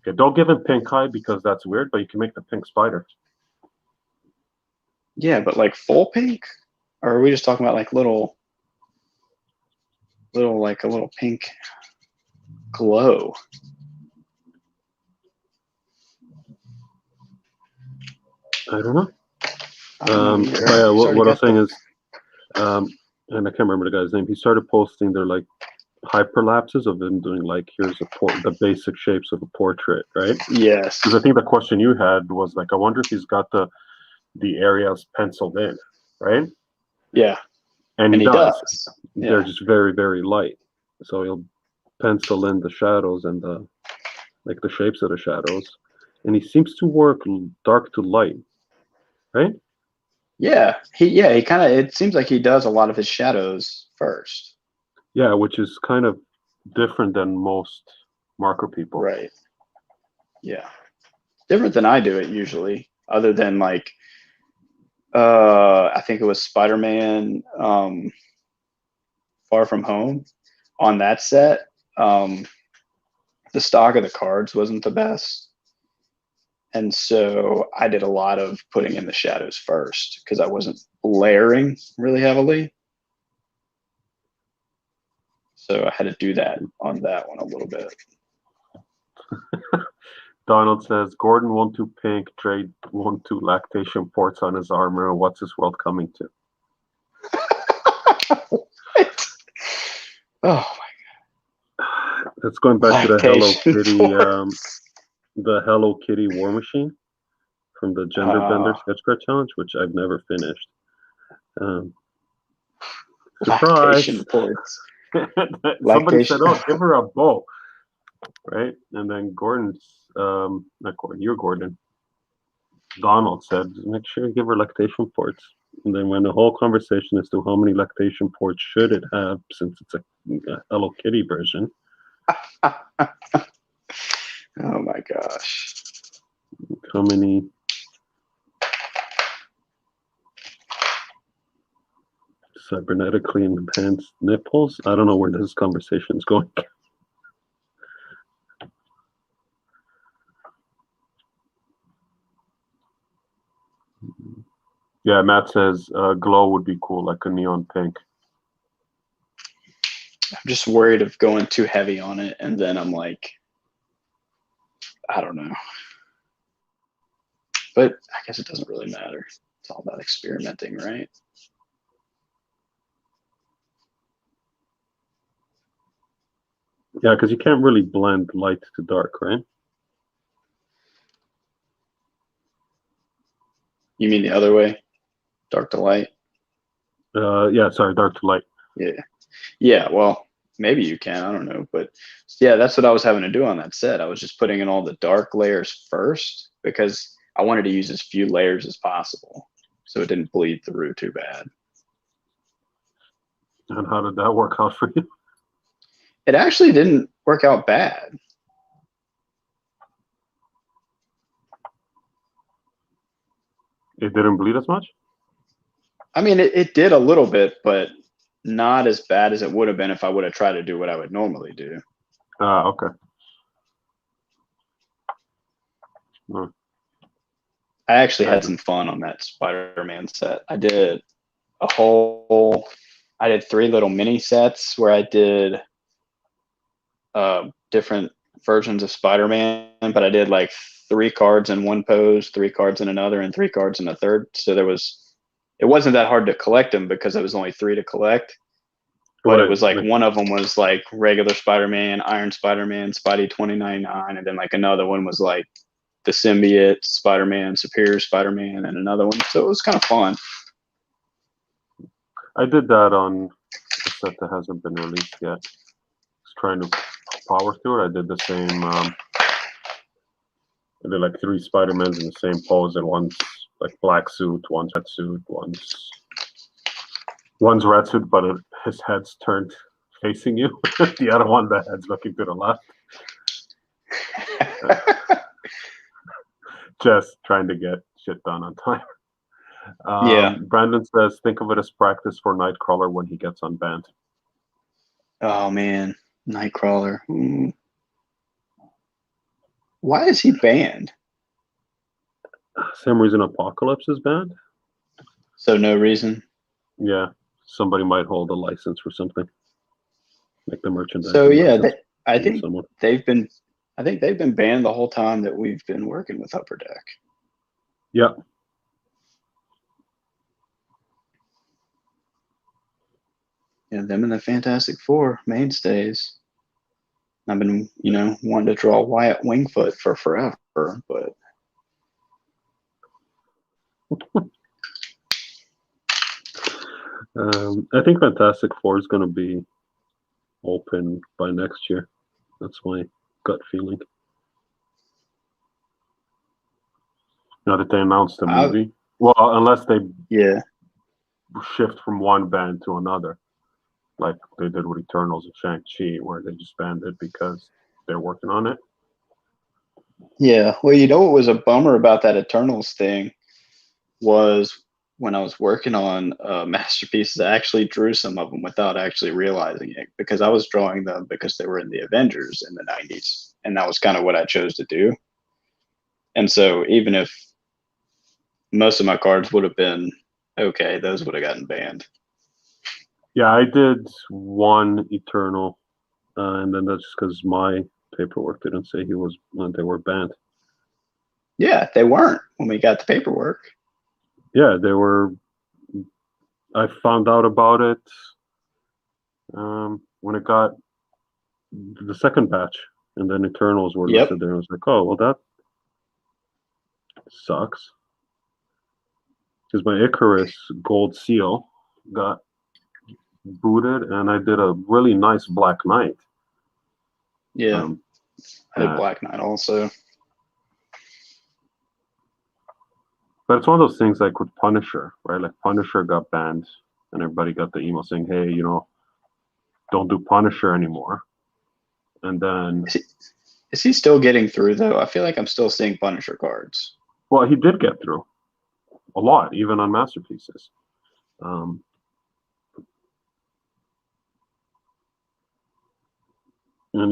Okay, don't give him pink eye because that's weird, but you can make the pink spider. Yeah, but like full pink? Or are we just talking about like like a little pink glow? I don't know. I don't know either. But yeah, He's what already I was got saying is, and I can't remember the guy's name. He started posting their like hyperlapses of him doing like here's the basic shapes of a portrait, right? Yes. Because I think the question you had was like, I wonder if he's got the areas penciled in, right? Yeah. And he he does. They're Yeah. just very, very light. So he'll pencil in the shadows and the like the shapes of the shadows. And he seems to work dark to light, right? Yeah. He kind of, it seems like he does a lot of his shadows first. Yeah, which is kind of different than most marker people. Right. Yeah. Different than I do it usually, other than like I think it was Spider-Man Far From Home. On that set, the stock of the cards wasn't the best. And so I did a lot of putting in the shadows first because I wasn't layering really heavily. So I had to do that on that one a little bit. Donald says Gordon 1-2 pink, trade 1-2 lactation ports on his armor. What's this world coming to? What? Oh That's going back to the Hello Lactation Kitty, ports. the Hello Kitty War Machine from the Gender Bender my Sketch Card Challenge, which I've never finished. Surprise! lactation ports. Somebody Lactation. said, "Oh, give her a bow," right? And then Gordon's, not Gordon, you're Gordon. Donald said, "Make sure you give her lactation ports." And then when the whole conversation as to how many lactation ports should it have, since it's a Hello Kitty version. Oh my gosh. How many? Cybernetically enhanced nipples? I don't know where this conversation is going. Yeah, Matt says glow would be cool, like a neon pink. I'm just worried of going too heavy on it, and then I'm like, I don't know. But I guess it doesn't really matter. It's all about experimenting, right? Yeah, because you can't really blend light to dark, right? You mean the other way? Dark to light? Yeah, sorry, dark to light. Yeah. Yeah, well, maybe you can. I don't know. But yeah, that's what I was having to do on that set. I was just putting in all the dark layers first because I wanted to use as few layers as possible so it didn't bleed through too bad. And how did that work out for you? It actually didn't work out bad. It didn't bleed as much? I mean, it did a little bit, but not as bad as it would have been if I would have tried to do what I would normally do. Okay. I actually had some fun on that Spider-Man set. I did 3 little mini sets where I did different versions of Spider-Man, but I did like 3 cards in one pose, 3 cards in another, and 3 cards in a third. So it wasn't that hard to collect them because it was only 3 to collect. But it was like one of them was like regular Spider-Man, Iron Spider-Man, Spidey 2099, and then like another one was like the symbiote Spider-Man, Superior Spider-Man, and another one. So it was kind of fun. I did that on a set that hasn't been released yet. Just trying to power through it. I did the same I did like 3 Spider-Mans in the same pose, and one's like black suit, one's red suit, one's red suit, but his head's turned facing you. The other one, the head's looking to the left. Just trying to get shit done on time. Yeah. Brandon says, think of it as practice for Nightcrawler when he gets unbanned. Oh man, Nightcrawler. Why is he banned? Same reason Apocalypse is banned. So no reason. Yeah, somebody might hold a license for something, like the merchandise. So yeah, I think they've been banned the whole time that we've been working with Upper Deck. Yeah. Yeah, them and the Fantastic Four mainstays. I've been, wanting to draw Wyatt Wingfoot for forever, but I think Fantastic Four is going to be open by next year. That's my gut feeling. Now that they announced the movie, well, unless they shift from one band to another, like they did with Eternals and Shang-Chi, where they just banned it because they're working on it. Yeah, well, what was a bummer about that Eternals thing was when I was working on masterpieces, I actually drew some of them without actually realizing it, because I was drawing them because they were in the Avengers in the 90s, and that was kind of what I chose to do. And so even if most of my cards would have been okay, those would have gotten banned. Yeah, I did one Eternal, and then that's just because my paperwork didn't say they were banned. Yeah, they weren't when we got the paperwork. Yeah, they were. I found out about it when it got the second batch, and then Eternals were listed there. I was like, oh, well, that sucks. Because my Icarus Gold Seal got booted, and I did a really nice Black Knight. Yeah, I did Black Knight also. But it's one of those things like with Punisher, right? Like Punisher got banned, and everybody got the email saying, hey, don't do Punisher anymore. And then... Is he still getting through, though? I feel like I'm still seeing Punisher cards. Well, he did get through a lot, even on masterpieces. And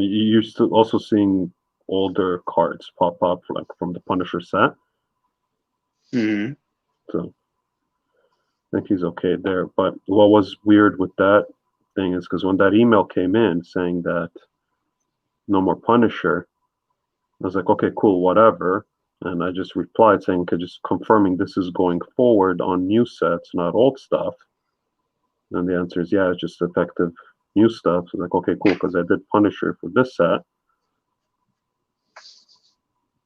you're still also seeing older cards pop up, like from the Punisher set. Mm-hmm. So I think he's okay there. But what was weird with that thing is because when that email came in saying that no more Punisher, I was like, okay, cool, whatever. And I just replied saying, okay, just confirming this is going forward on new sets, not old stuff. And the answer is, yeah, it's just effective new stuff. So like, okay, cool, because I did Punisher for this set.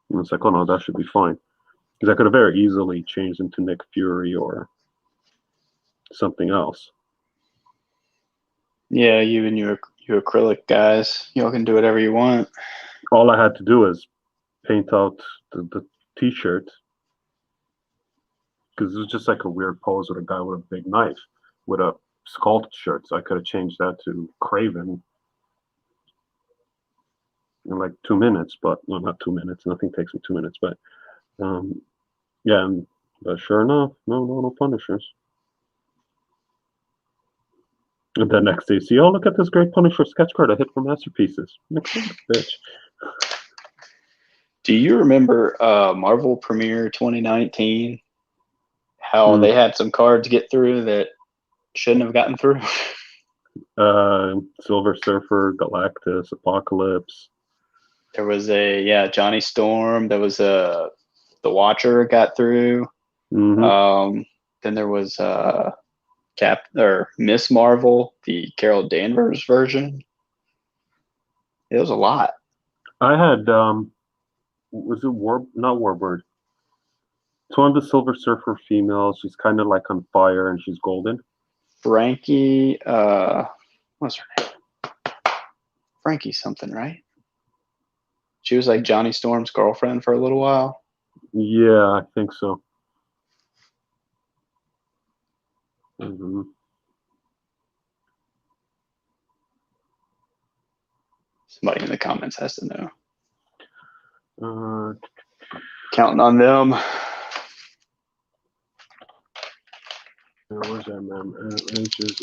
And it's like, oh no, that should be fine. Because I could have very easily changed into Nick Fury or something else. Yeah, you and you acrylic guys, y'all can do whatever you want. All I had to do is paint out the t-shirt, because it was just like a weird pose with a guy with a big knife with a sculpt shirt. So I could have changed that to Craven in like 2 minutes, but well, not 2 minutes. Nothing takes me 2 minutes, but yeah. But sure enough, no Punishers. And then next day, see, oh, look at this great Punisher sketch card I hit from Masterpieces. Bitch. Do you remember Marvel Premiere 2019? How they had some cards get through that shouldn't have gotten through? Silver Surfer, Galactus, Apocalypse. There was Johnny Storm. There was the Watcher got through. Mm-hmm. Then there was Miss Marvel, the Carol Danvers version. It was a lot. I had was it not Warbird? It's one of the Silver Surfer females. She's kind of like on fire and she's golden. Frankie, what's her name? Frankie something, right? She was like Johnny Storm's girlfriend for a little while. Yeah, I think so. Mhm. Somebody in the comments has to know. Uh, Counting on them. where's ages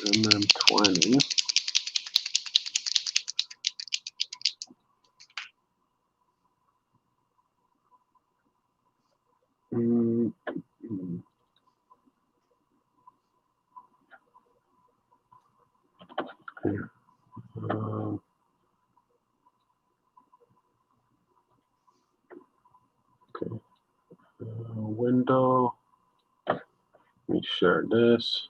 MM20. Mm, mm. Okay. Okay. Window. Let me share this.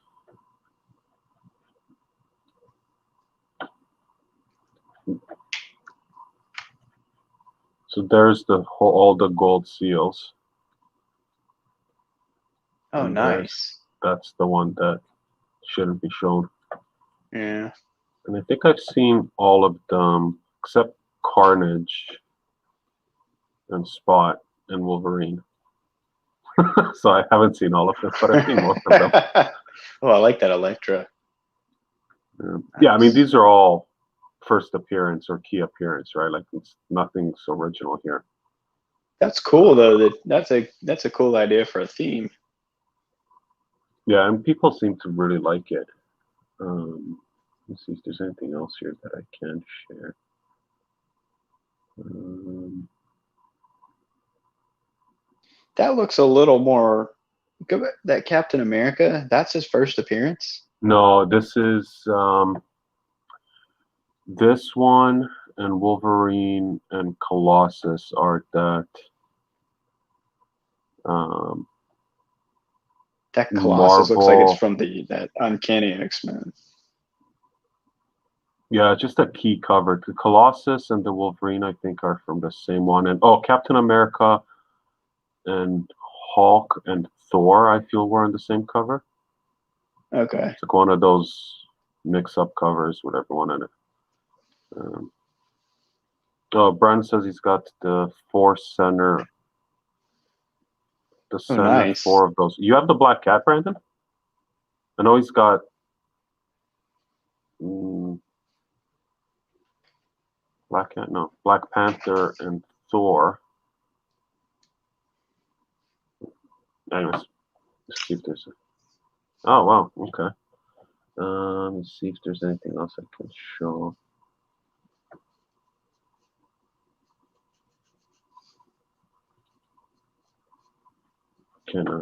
So there's the whole, all the gold seals. Oh, And nice. that's the one that shouldn't be shown. Yeah. And I think I've seen all of them except Carnage and Spot and Wolverine. So I haven't seen all of them, but I've seen most of them. Oh, I like that Elektra. Yeah, I mean, Nice. these are all first appearance or key appearance, right? Like it's nothing's original here. That's cool though. That's a cool idea for a theme. Yeah, and people seem to really like it. Let's see if there's anything else here that I can share. That looks a little more. That Captain America. That's his first appearance. No, this is this one and Wolverine and Colossus are that That Colossus looks like it's Marvel. from that Uncanny X-Men. Yeah, just a key cover. The Colossus and the Wolverine, I think, are from the same one. And Captain America and Hulk and Thor, I feel, were on the same cover. Okay. It's like one of those mix-up covers with everyone in it. Brandon says he's got the center Nice. 4 of those. You have the Black Cat, Brandon? I know he's got Black Cat, no, Black Panther and Thor. Anyways, let's see if there's oh wow, okay. Let's see if there's anything else I can show. Can I?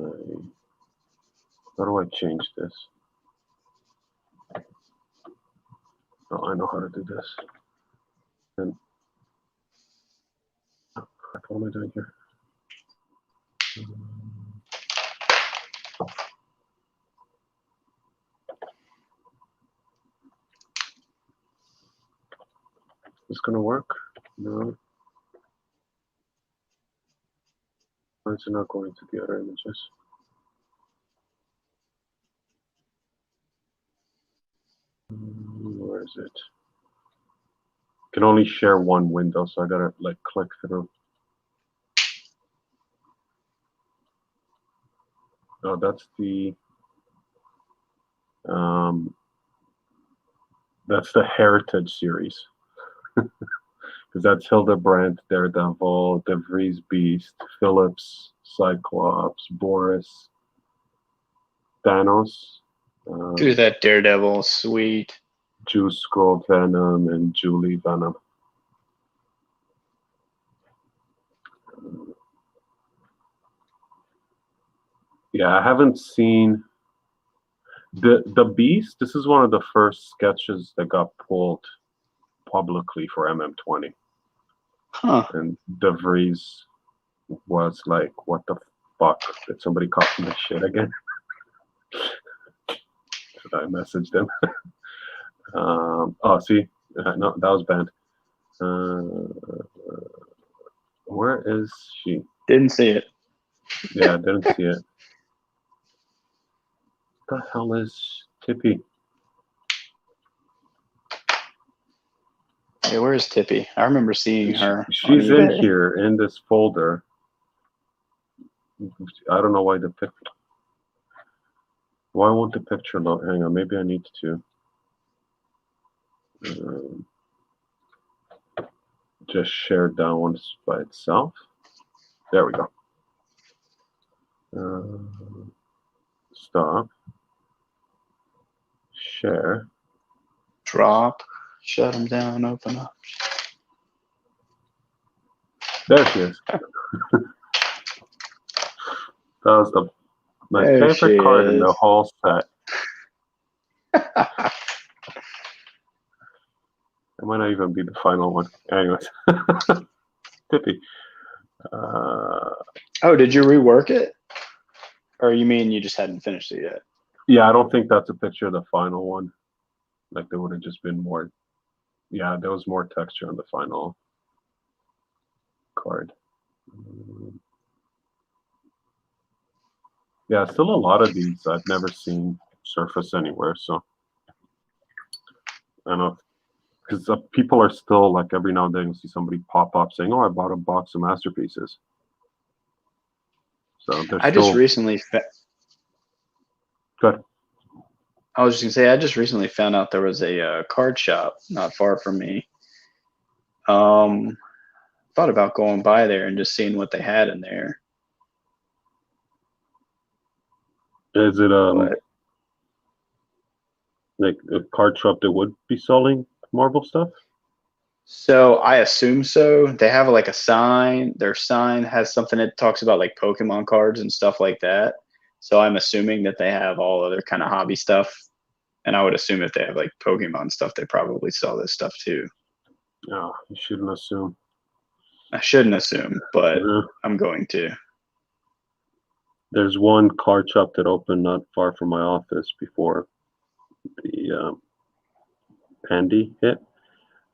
How do I change this? Oh, I know how to do this. And oh, crap, what am I doing here? Is this gonna work? No. Why is it not going to the other images? Where is it? Can only share one window, so I gotta like click through. Oh, that's the Heritage series. Because that's Hildebrandt, Daredevil, De Vries Beast, Phillips, Cyclops, Boris, Thanos, Dude, that Daredevil, sweet. Jusko Venom, and Julie Venom. Yeah, I haven't seen the Beast. This is one of the first sketches that got pulled publicly for MM20. Huh. And De Vries was like, what the fuck? Did somebody copy my shit again? So I messaged him. See, no, that was banned. Where is she? Didn't see it. Yeah, I didn't see it. What the hell is Tippy? Yeah, where is Tippy? I remember seeing her. She's in here in this folder. I don't know why the picture. Why won't the picture load? Hang on, maybe I need to just share that one by itself. There we go. Stop. Share. Drop. Shut them down. Open up. There she is. That was my favorite card in the whole set. It might not even be the final one. Anyways. Tippy. Oh, did you rework it? Or you mean you just hadn't finished it yet? Yeah, I don't think that's a picture of the final one. Like there would have just been more. Yeah, there was more texture on the final card. Yeah, still a lot of these I've never seen surface anywhere. So I don't know, because people are still like every now and then you see somebody pop up saying, "Oh, I bought a box of masterpieces." So I just recently. Good. I was just gonna say I just recently found out there was a card shop not far from me. Thought about going by there and just seeing what they had in there. Is it like a card shop that would be selling Marvel stuff? So I assume so. They have like a sign. Their sign has something that talks about like Pokemon cards and stuff like that. So I'm assuming that they have all other kind of hobby stuff. And I would assume if they have like Pokemon stuff, they probably sell this stuff too. No, you shouldn't assume. I shouldn't assume, but I'm going to. There's one card shop that opened not far from my office before the Pandy hit.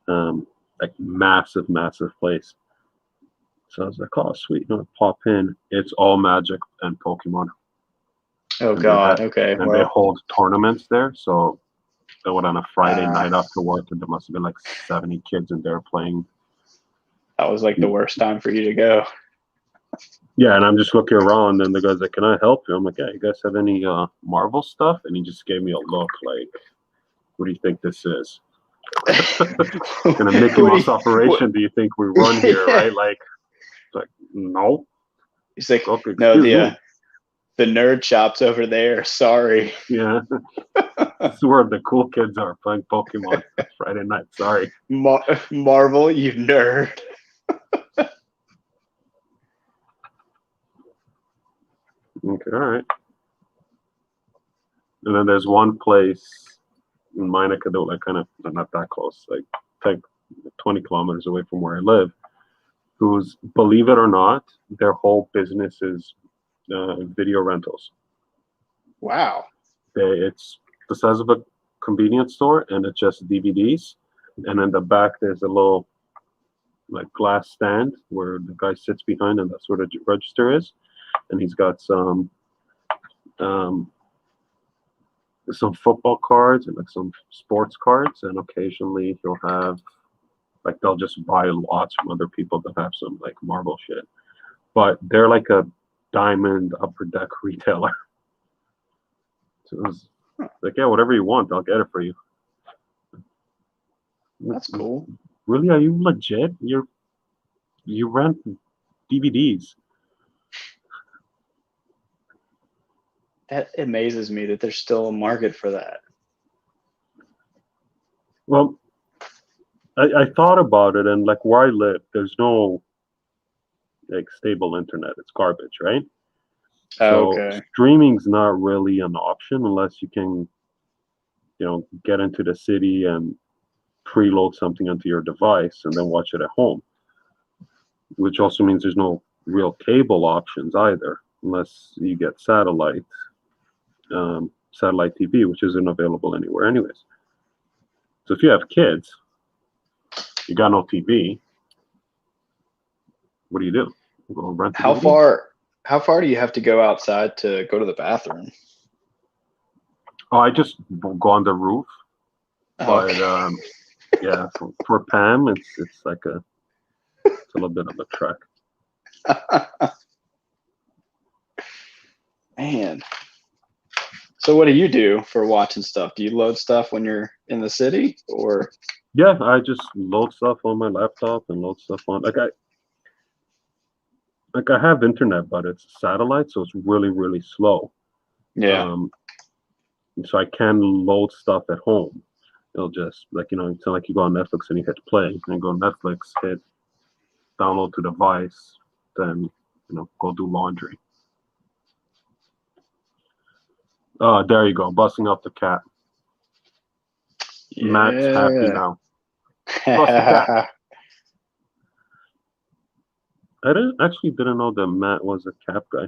Like massive place. So I was like, oh sweet, pop in. It's all Magic and Pokemon. Oh and God, okay. And they hold tournaments there. So they went on a Friday night after work, and there must have been like 70 kids in there playing. That was like the worst time for you to go. Yeah, and I'm just looking around, and the guy's like, "Can I help you?" I'm like, "Yeah, you guys have any Marvel stuff?" And he just gave me a look like, "What do you think this is? What kind of Mickey Mouse operation do you think we run here, right?" Like, no. He's like, "No, the nerd shop's over there. Sorry." Yeah, this is where the cool kids are playing Pokemon Friday night. Sorry, Marvel, you nerd. Okay, all right. And then there's one place in Monica, like kind of not that close, like 20 kilometers away from where I live, who's, believe it or not, their whole business is video rentals. Wow. It's the size of a convenience store, and it's just DVDs. And in the back, there's a little like glass stand where the guy sits behind, and that's where the register is. And he's got some football cards and like some sports cards, and occasionally he'll have like they'll just buy lots from other people that have some like Marvel shit. But they're like a diamond upper deck retailer. So it was like, yeah, whatever you want, I'll get it for you. That's cool. Really? Are you legit? You rent DVDs? That amazes me that there's still a market for that. Well, I thought about it, and like where I live, there's no like stable internet. It's garbage, right? So streaming's not really an option unless you can, get into the city and preload something onto your device and then watch it at home. Which also means there's no real cable options either, unless you get satellite TV, which isn't available anywhere anyways. So if you have kids, you got no TV, what do? You go rent How far do you have to go outside to go to the bathroom? Oh, I just go on the roof. But Yeah, for Pam, it's like it's a little bit of a trek. Man. So what do you do for watching stuff? Do you load stuff when you're in the city, or? Yeah, I just load stuff on my laptop and load stuff on I have internet, but it's satellite, so it's really, really slow. Yeah. So I can load stuff at home. It'll just it's like you go on Netflix and you hit play, and go Netflix, hit download to device, then go do laundry. There you go, busting up the cat. Yeah. Matt's happy now. Bust the cat. I didn't know that Matt was a cap guy.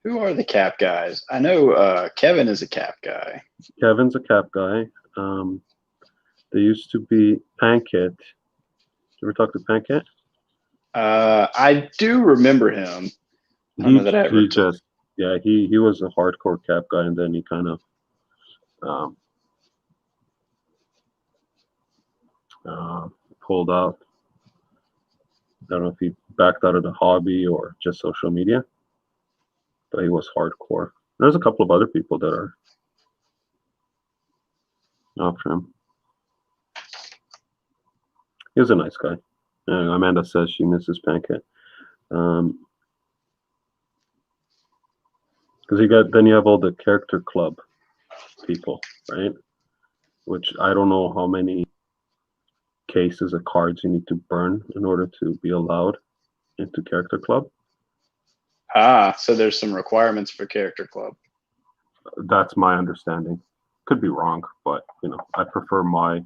Who are the cap guys? I know Kevin is a cap guy. Kevin's a cap guy. There used to be Pankit. Did you ever talk to Pankit? I do remember him. I don't know that I ever. He was a hardcore cap guy, and then he kind of pulled out. I don't know if he backed out of the hobby or just social media, but he was hardcore. There's a couple of other people that are after him. He was a nice guy. Amanda says she misses Pancake. Because then you have all the character club people, right? Which I don't know how many cases of cards you need to burn in order to be allowed into character club. So there's some requirements for character club. That's my understanding. Could be wrong, but I prefer my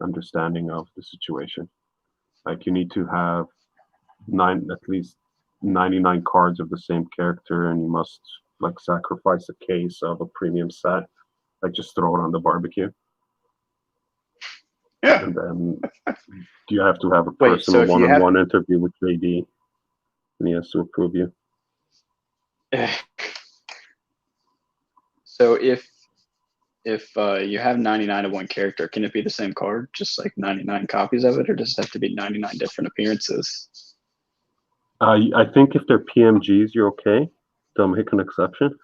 understanding of the situation. Like you need to have at least 99 cards of the same character, and you must sacrifice a case of a premium set. Just throw it on the barbecue. Yeah. And then you have to have a personal one-on-one interview with JD, and he has to approve you. So if you have 99 of one character, can it be the same card, just like 99 copies of it, or does it have to be 99 different appearances? I think if they're PMGs, you're okay. They'll make an exception.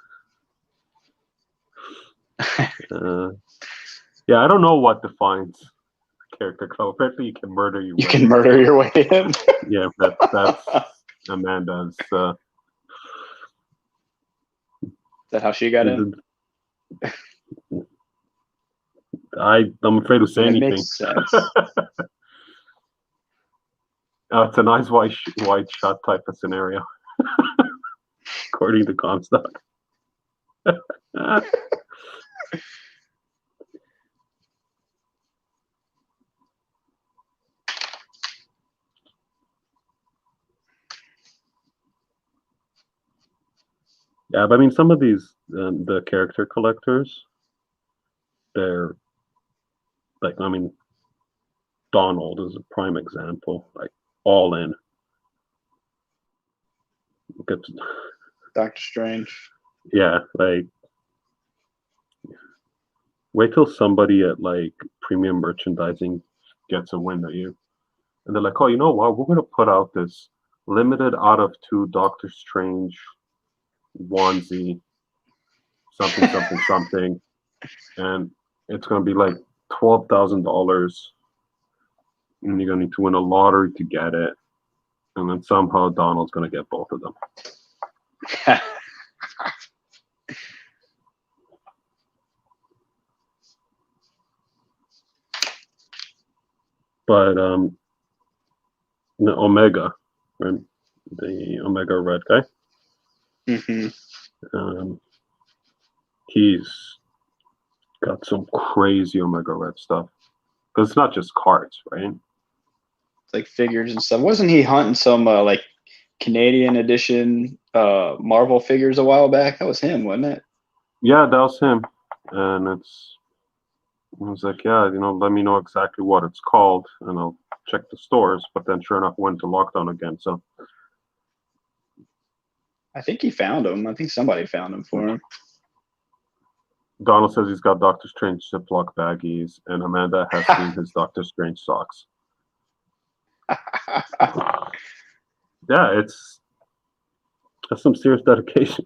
Yeah, I don't know what defines character club. Apparently, you can murder your way. You can murder your way in. Yeah, that's Amanda's. Is that how she got in? I'm afraid to say anything. Makes sense. It's a nice white shot type of scenario, according to Comstock. Yeah, but I mean, some of these the character collectors, they're Donald is a prime example. All in. Doctor Strange. Yeah, wait till somebody at premium merchandising gets a wind of you, and they're like, "Oh, you know what? We're gonna put out this limited out of 2 Doctor Strange onesie, something, and it's gonna be $12,000, and you're gonna need to win a lottery to get it, and then somehow Donald's gonna get both of them." But the Omega, right? The Omega Red guy. Mm-hmm. He's got some crazy Omega Red stuff. Because it's not just cards, right? It's like figures and stuff. Wasn't he hunting some Canadian edition Marvel figures a while back? That was him, wasn't it? Yeah, that was him. And I was like, yeah, let me know exactly what it's called, and I'll check the stores. But then, sure enough, went to lockdown again. So I think he found him. I think somebody found him for him. Donald says he's got Doctor Strange Ziploc baggies, and Amanda has seen his Doctor Strange socks. Yeah, that's some serious dedication.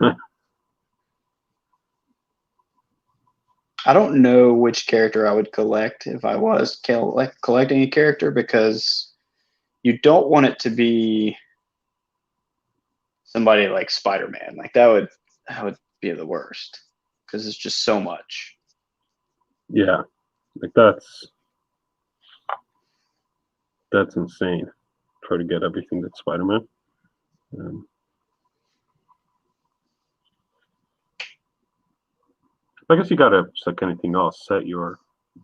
I don't know which character I would collect if I was collecting a character, because you don't want it to be somebody like Spider-Man. Like that would be the worst, because it's just so much. Yeah, like that's insane. Try to get everything that's Spider-Man. I guess you gotta, just like anything else, set your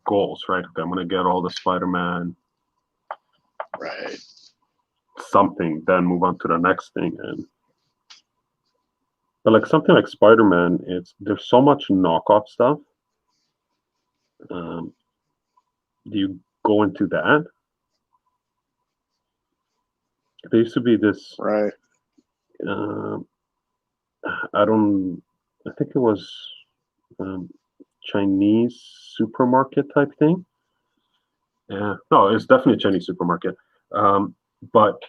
goals, right? Okay, I'm gonna get all the Spider-Man Right. something, then move on to the next thing. But like something like Spider-Man, there's so much knockoff stuff. Do you go into that? There used to be this. Right. Um, I think it was um, Chinese supermarket type thing. Yeah, no, it's definitely a Chinese supermarket. But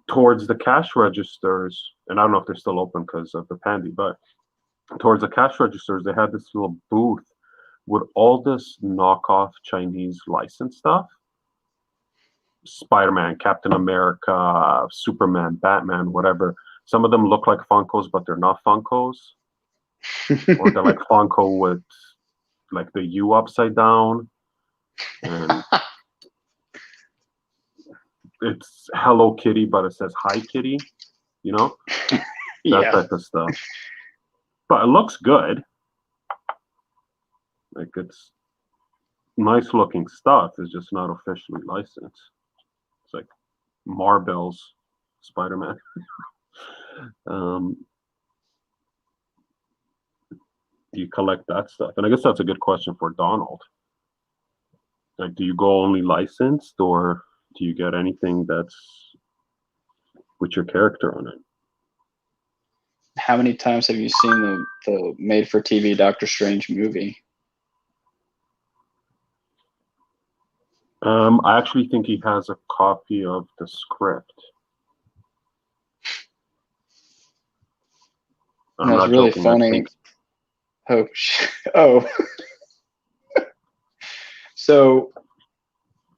towards the cash registers, and I don't know if they're still open because of the pandy, but towards the cash registers, they had this little booth with all this knockoff Chinese license stuff. Spider-Man, Captain America, Superman, Batman, whatever. Some of them look like Funkos, but they're not Funkos. Or they're like Funko with like the U upside down. And it's Hello Kitty, but it says Hi Kitty, that Yeah. type of stuff. But it looks good. Like it's nice looking stuff. It's just not officially licensed. It's like Marvel's Spider-Man. Do you collect that stuff? And I guess that's a good question for Donald. Like, do you go only licensed, or do you get anything that's with your character on it? How many times have you seen the made-for-TV Doctor Strange movie? I actually think he has a copy of the script. I'm No, it's not really joking. I funny. think Oh. So,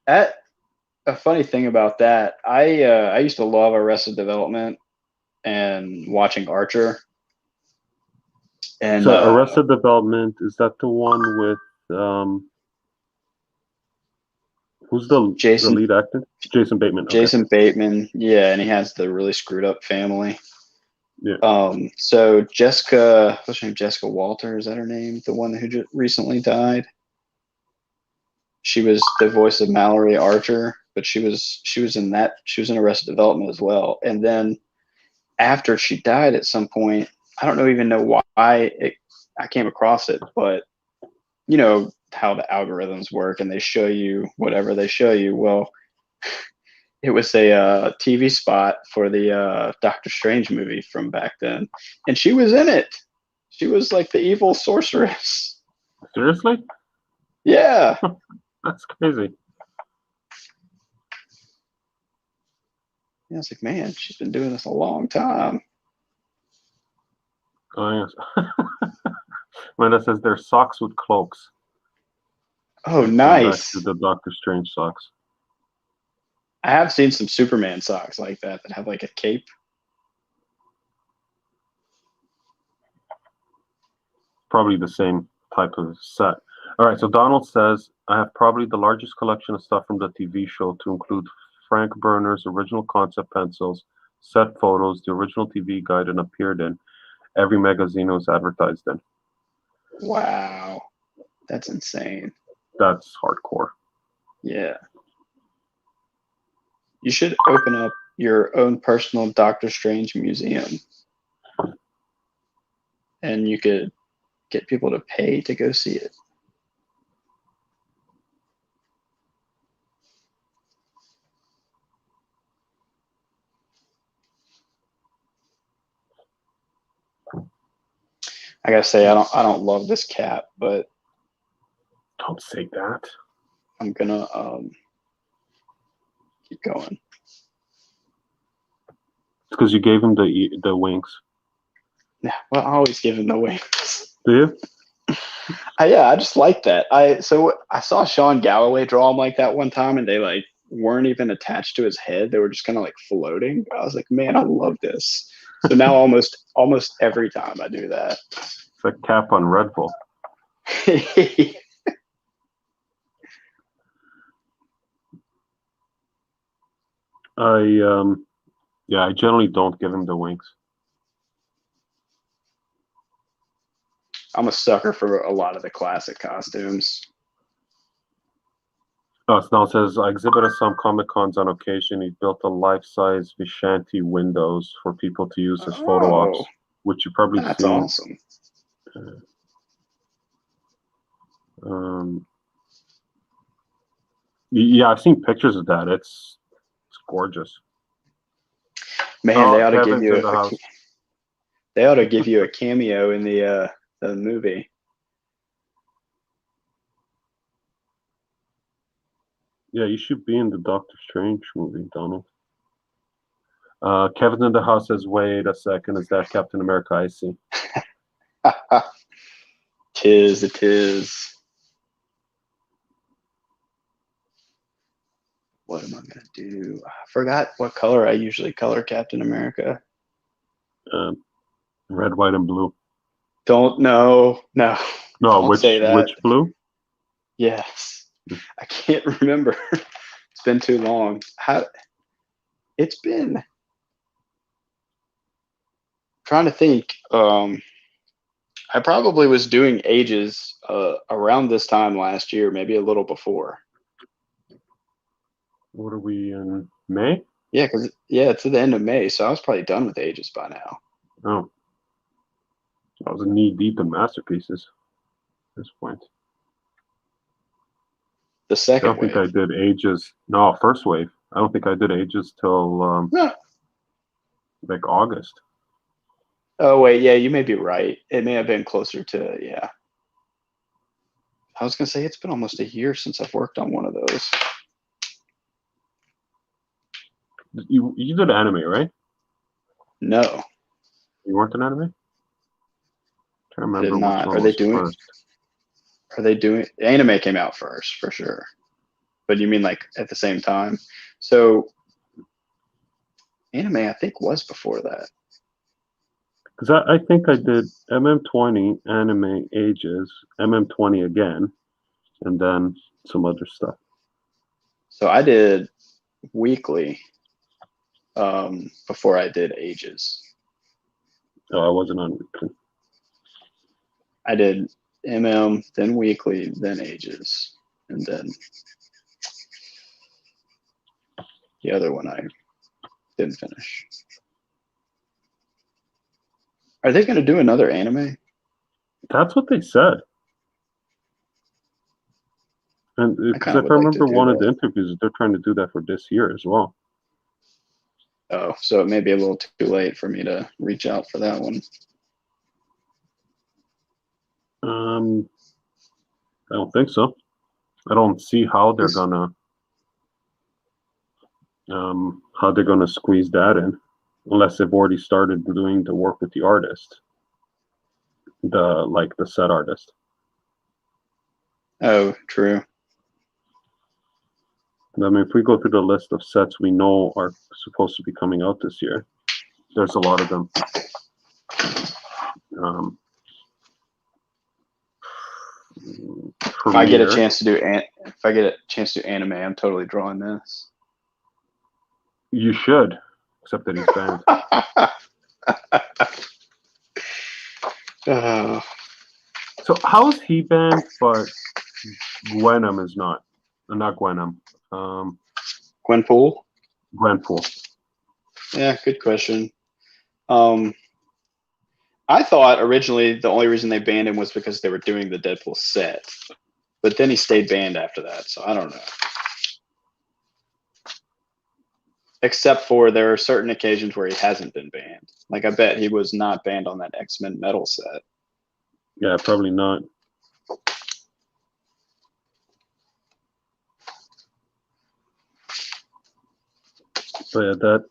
a funny thing about that, I used to love Arrested Development and watching Archer. And so. Arrested Development, is that the one with who's the lead actor? Jason Bateman. Okay. Jason Bateman, yeah, and he has the really screwed up family. Yeah. So Jessica, what's her name? Jessica Walter, is that her name? The one who just recently died. She was the voice of Mallory Archer, but she was in Arrested Development as well. And then after she died at some point, I don't even know why I came across it, but you know how the algorithms work and they show you whatever they show you. Well, it was a TV spot for the Doctor Strange movie from back then, and she was in it. She was like the evil sorceress. Seriously? Yeah. That's crazy. Yeah, I was like, man, she's been doing this a long time. Oh, yes. Amanda says they're socks with cloaks. Oh, Back nice. to the Doctor Strange socks. I have seen some Superman socks like that have like a cape. Probably the same type of set. All right, so Donald says, I have probably the largest collection of stuff from the TV show, to include Frank Berner's original concept pencils, set photos, the original TV guide, and appeared in every magazine it was advertised in. Wow. That's insane. That's hardcore. Yeah. You should open up your own personal Doctor Strange museum. And you could get people to pay to go see it. I gotta say, I don't love this cap, but Don't say that. I'm gonna keep going. It's because you gave him the wings. Yeah, well, I always give him the wings. Do you? Yeah, I just like that. I saw Sean Galloway draw him like that one time, and they like weren't even attached to his head. They were just kind of like floating. I was like, man, I love this. So now almost every time I do that. It's a cap on Red Bull. I generally don't give him the wings. I'm a sucker for a lot of the classic costumes. Oh, it now says I exhibited some Comic Cons on occasion. He built a life-size Vishanti windows for people to use as photo ops, which you probably That's seen. awesome. Yeah, I've seen pictures of that. It's gorgeous. Man, they ought to give Kevin's you in the house. they ought to give you a cameo in the movie. Yeah, you should be in the Doctor Strange movie, Donald. Kevin's in the house says, wait a second, is that Captain America I see? It is. What am I gonna do? I forgot what color I usually color Captain America. Red, white, and blue. No. No, Don't say that. which blue? Yes. I can't remember. It's been too long. It's been trying to think. I probably was doing ages around this time last year, maybe a little before. What are we in May? Yeah, it's at the end of May, so I was probably done with ages by now. Oh, I was knee deep in masterpieces at this point. The second I don't think wave. I did ages. No, first wave. I don't think I did ages till like August. Oh wait, yeah, you may be right. It may have been closer to yeah. I was gonna say it's been almost a year since I've worked on one of those. You did anime, right? No, You weren't an anime? I I did remember which not. one Are they was doing? first. Are they doing? Anime came out first for sure, but you mean like at the same time? So anime, I think, was before that. Because I think I did MM20 anime ages, MM20 again, and then some other stuff. So I did weekly before I did ages. Oh, I wasn't on weekly. I did MM, then weekly, then ages, and then the other one I didn't finish. Are they going to do another anime? That's what they said. And because if I remember one of the interviews, they're trying to do that for this year as well. Oh, so it may be a little too late for me to reach out for that one. I don't think so. I don't see how they're gonna squeeze that in, unless they've already started doing the work with the artist, the set artist. Oh, true. I mean, if we go through the list of sets we know are supposed to be coming out this year, there's a lot of them. If I get a chance to do anime, I'm totally drawing this. You should, except that he's banned. So how is he banned, but Gwenom is not? Not Gwenom. Gwenpool? Gwenpool. Yeah, good question. I thought originally the only reason they banned him was because they were doing the Deadpool set. But then he stayed banned after that, so I don't know. Except for there are certain occasions where he hasn't been banned. Like I bet he was not banned on that X-Men Metal set. Yeah, probably not. But yeah, that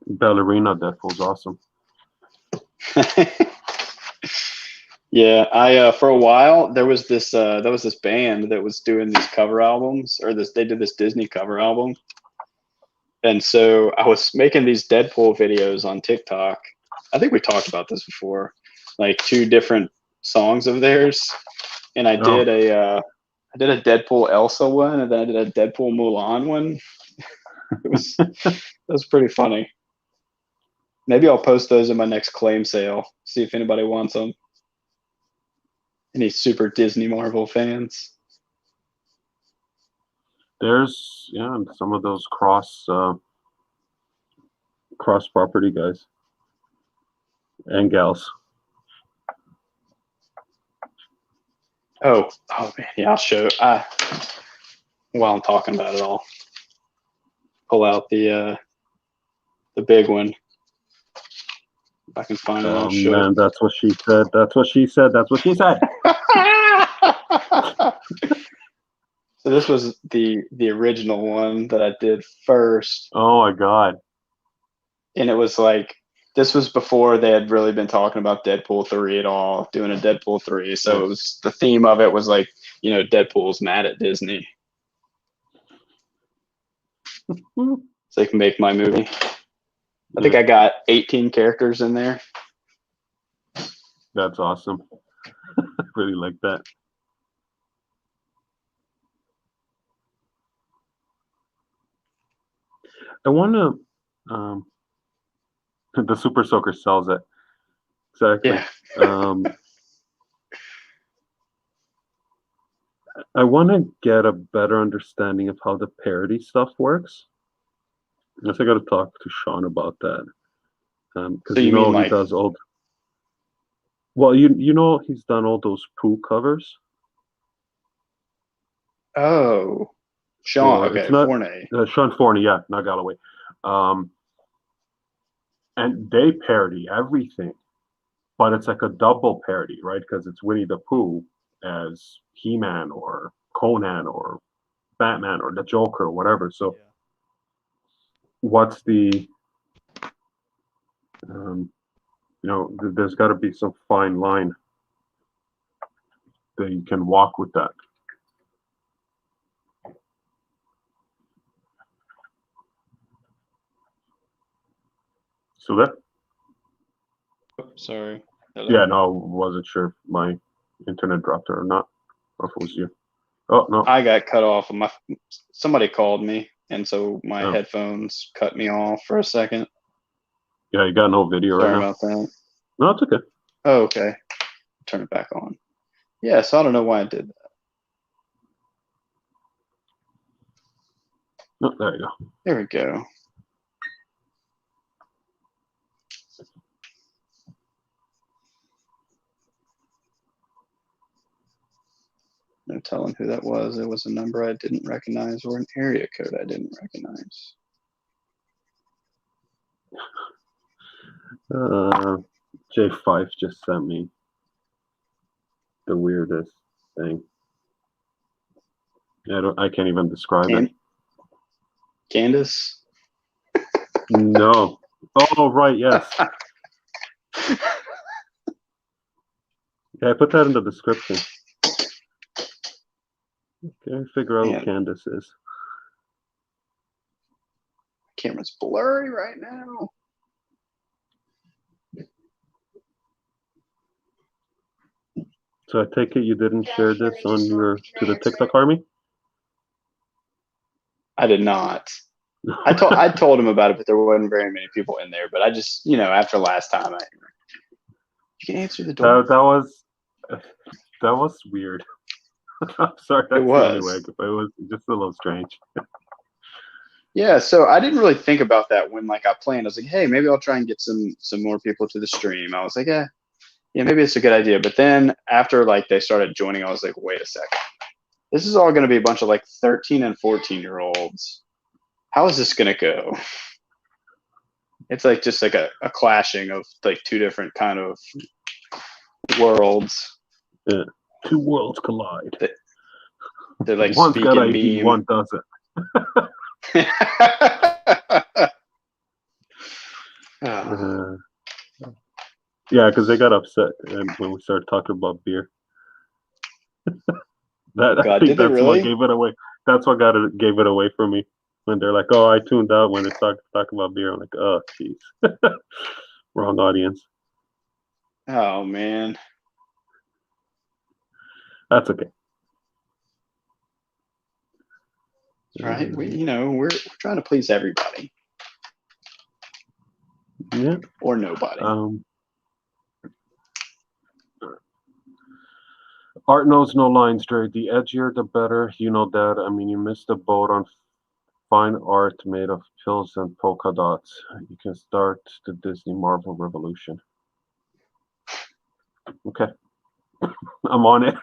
ballerina Deadpool's awesome. Yeah, I for a while there was this band that was doing these cover albums, or they did this Disney cover album. And so I was making these Deadpool videos on TikTok. I think we talked about this before, like 2 different songs of theirs. And I did a Deadpool Elsa one, and then I did a Deadpool Mulan one. It was pretty funny. Maybe I'll post those in my next claim sale. See if anybody wants them. Any super Disney Marvel fans? There's some of those cross property guys and gals. Oh man, yeah, I'll show. While I'm talking about it, I'll pull out the big one. If I can find it, I'll show. Man, that's what she said. That's what she said. That's what she said. So this was the original one that I did first. Oh my god. And it was like, this was before they had really been talking about Deadpool 3 at all, doing a Deadpool 3. So it was, the theme of it was like, Deadpool's mad at Disney. So they can make my movie. I think I got 18 characters in there. That's awesome. I really like that. I want to. The Super Soaker sells it. Exactly. Yeah. I want to get a better understanding of how the parody stuff works. I guess I got to talk to Sean about that. Because So you mean like, he does old. Well, he's done all those Pooh covers. oh, Sean, okay, It's not Forney. Sean Forney, yeah, not Galloway. And they parody everything, but it's like a double parody, right? Because it's Winnie the Pooh as He-Man or Conan or Batman or the Joker or whatever. So, what's the there's got to be some fine line that you can walk with that. So that. Sorry. Hello? Yeah, no, I wasn't sure if my internet dropped or not, or if it was you. Oh no, I got cut off. Somebody called me, and so my headphones cut me off for a second. Yeah, you got no video Sorry right now. about that. No, it's okay. Oh, okay. Turn it back on. Yeah, so I don't know why I did that. No, there you go. There we go. No telling who that was. It was a number I didn't recognize or an area code I didn't recognize. J5 just sent me the weirdest thing. I can't even describe it. Candice? No. Oh, right, yes. Yeah, I put that in the description. Okay, figure out who Candice is. Camera's blurry right now. So I take it you didn't share this on to the TikTok army? I did not. I told him about it, but there wasn't very many people in there. But I just, after last time, you can answer the door. That was weird. I'm sorry, that's the only way. But it was just a little strange. Yeah, so I didn't really think about that when I planned. I was like, hey, maybe I'll try and get some more people to the stream. I was like, yeah, maybe it's a good idea. But then after they started joining, I was like, wait a second. This is all going to be a bunch of 13 and 14-year-olds. How is this going to go? It's just a clashing of 2 different kind of worlds. Yeah. Two worlds collide. They're like One's got speaking ID, meme. one doesn't. Yeah, because they got upset when we started talking about beer. God, I think did they that's really? what gave it away. That's what gave it away for me. When they're like, "Oh, I tuned out when they talk about beer." I'm like, "Oh, jeez, wrong audience." Oh man. That's okay. Right. We're trying to please everybody. Yeah. Or nobody. Art knows no lines, Dre. The edgier, the better. You know that. I mean, you missed the boat on fine art made of pills and polka dots. You can start the Disney Marvel revolution. Okay. I'm on it.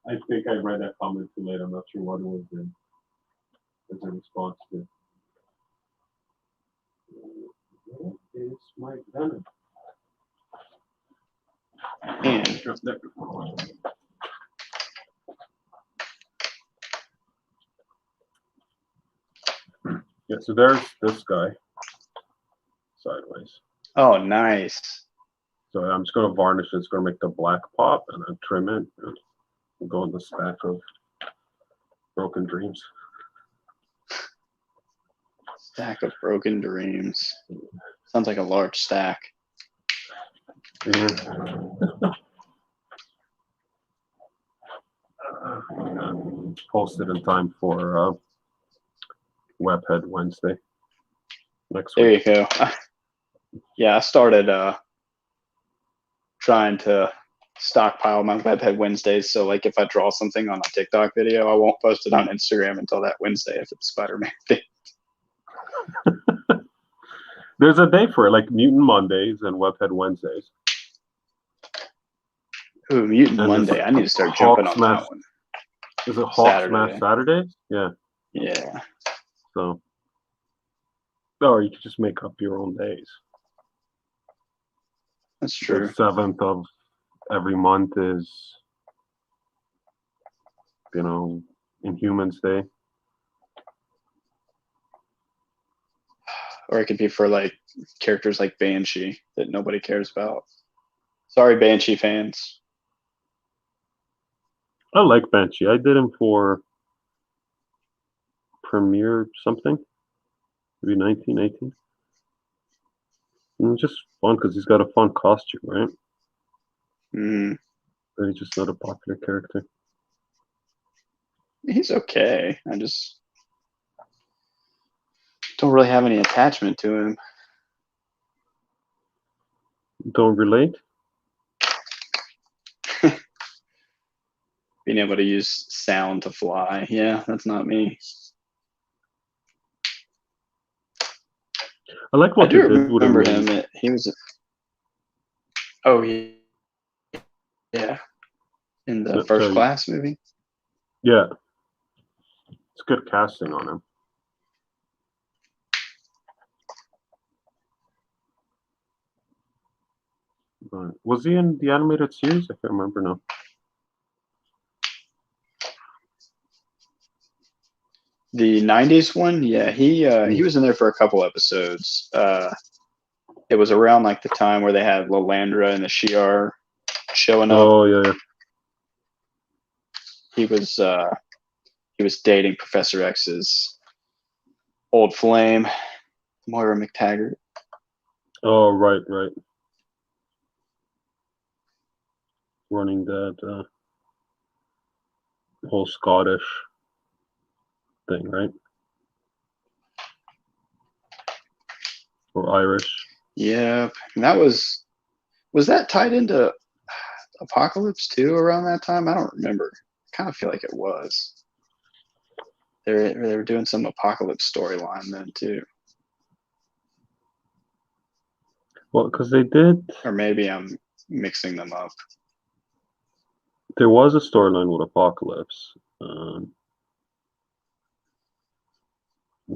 I think I read that comment too late. I'm not sure what it was in as a response to. Where is my venom? And Yeah, so there's this guy sideways. oh, nice. So I'm just gonna varnish it. It's gonna make the black pop, and then trim it and go in the stack of broken dreams. Stack of broken dreams. Sounds like a large stack. Yeah. Posted in time for Webhead Wednesday next There week. you go. Yeah, I started trying to stockpile my Webhead Wednesdays. So like if I draw something on a TikTok video, I won't post it on Instagram until that Wednesday if it's Spider-Man thing. There's a day for it, like Mutant Mondays and Webhead Wednesdays. Ooh, Mutant Monday. I need to start jumping on that one. Is it Hulk Smash Saturdays? Yeah. Yeah. So, or you could just make up your own days. That's true. The 7th of every month is, Inhumans Day. Or it could be for like characters like Banshee that nobody cares about. Sorry, Banshee fans. I like Banshee. I did him for Premiere something, maybe 1918. It's just fun because he's got a fun costume, right? Mm. But he's just not a popular character. He's okay. I just don't really have any attachment to him. Don't relate? Being able to use sound to fly. Yeah, that's not me. I like what I do they did with him. remember him. He was. Oh, yeah. In the First Class movie. Yeah. It's good casting on him. But was he in the animated series? I can't remember now. The 90s one? Yeah, he was in there for a couple episodes. It was around like the time where they had Lilandra and the Shi'ar showing up. Oh, yeah. He was dating Professor X's old flame, Moira McTaggart. Oh, right. Running that whole Scottish thing, right? Or Irish. Yeah, and that was that tied into Apocalypse too around that time? I don't remember. I kind of feel like it was. They were doing some Apocalypse storyline then too. Well, because they did. Or maybe I'm mixing them up. There was a storyline with Apocalypse.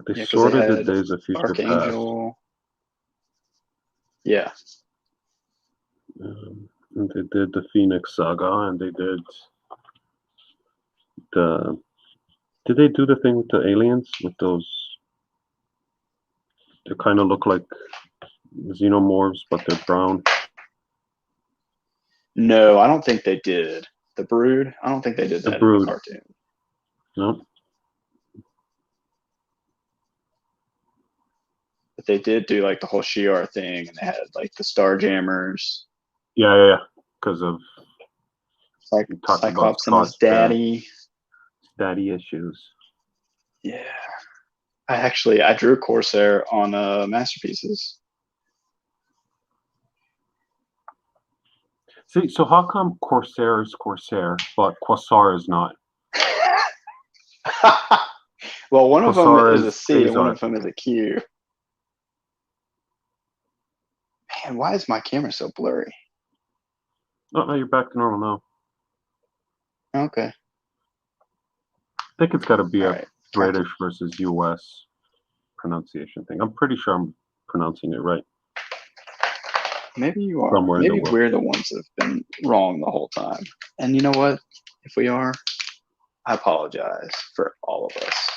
They sorted the days a future Archangel. Yeah. And they did the Phoenix Saga, and they did the. Did they do the thing with the aliens with those? They kind of look like xenomorphs, but they're brown. No, I don't think they did. The Brood, I don't think they did The that in Brood. the cartoon. No. But they did do like the whole Shi'ar thing, and they had like the Starjammers, Yeah. Because of like talking about Cyclops and his Scott's daddy. daddy issues. Yeah. I drew Corsair on Masterpieces. See, so how come Corsair is Corsair, but Quasar is not? Well, one of them Quasar is a C and one Quasar. of them is a Q. Man, why is my camera so blurry? Oh, no, you're back to normal now. Okay. I think it's got to be All a right. British versus U.S. pronunciation thing. I'm pretty sure I'm pronouncing it right. Maybe you are. Somewhere in the Maybe world. we're the ones that have been wrong the whole time. And you know what? If we are, I apologize for all of us.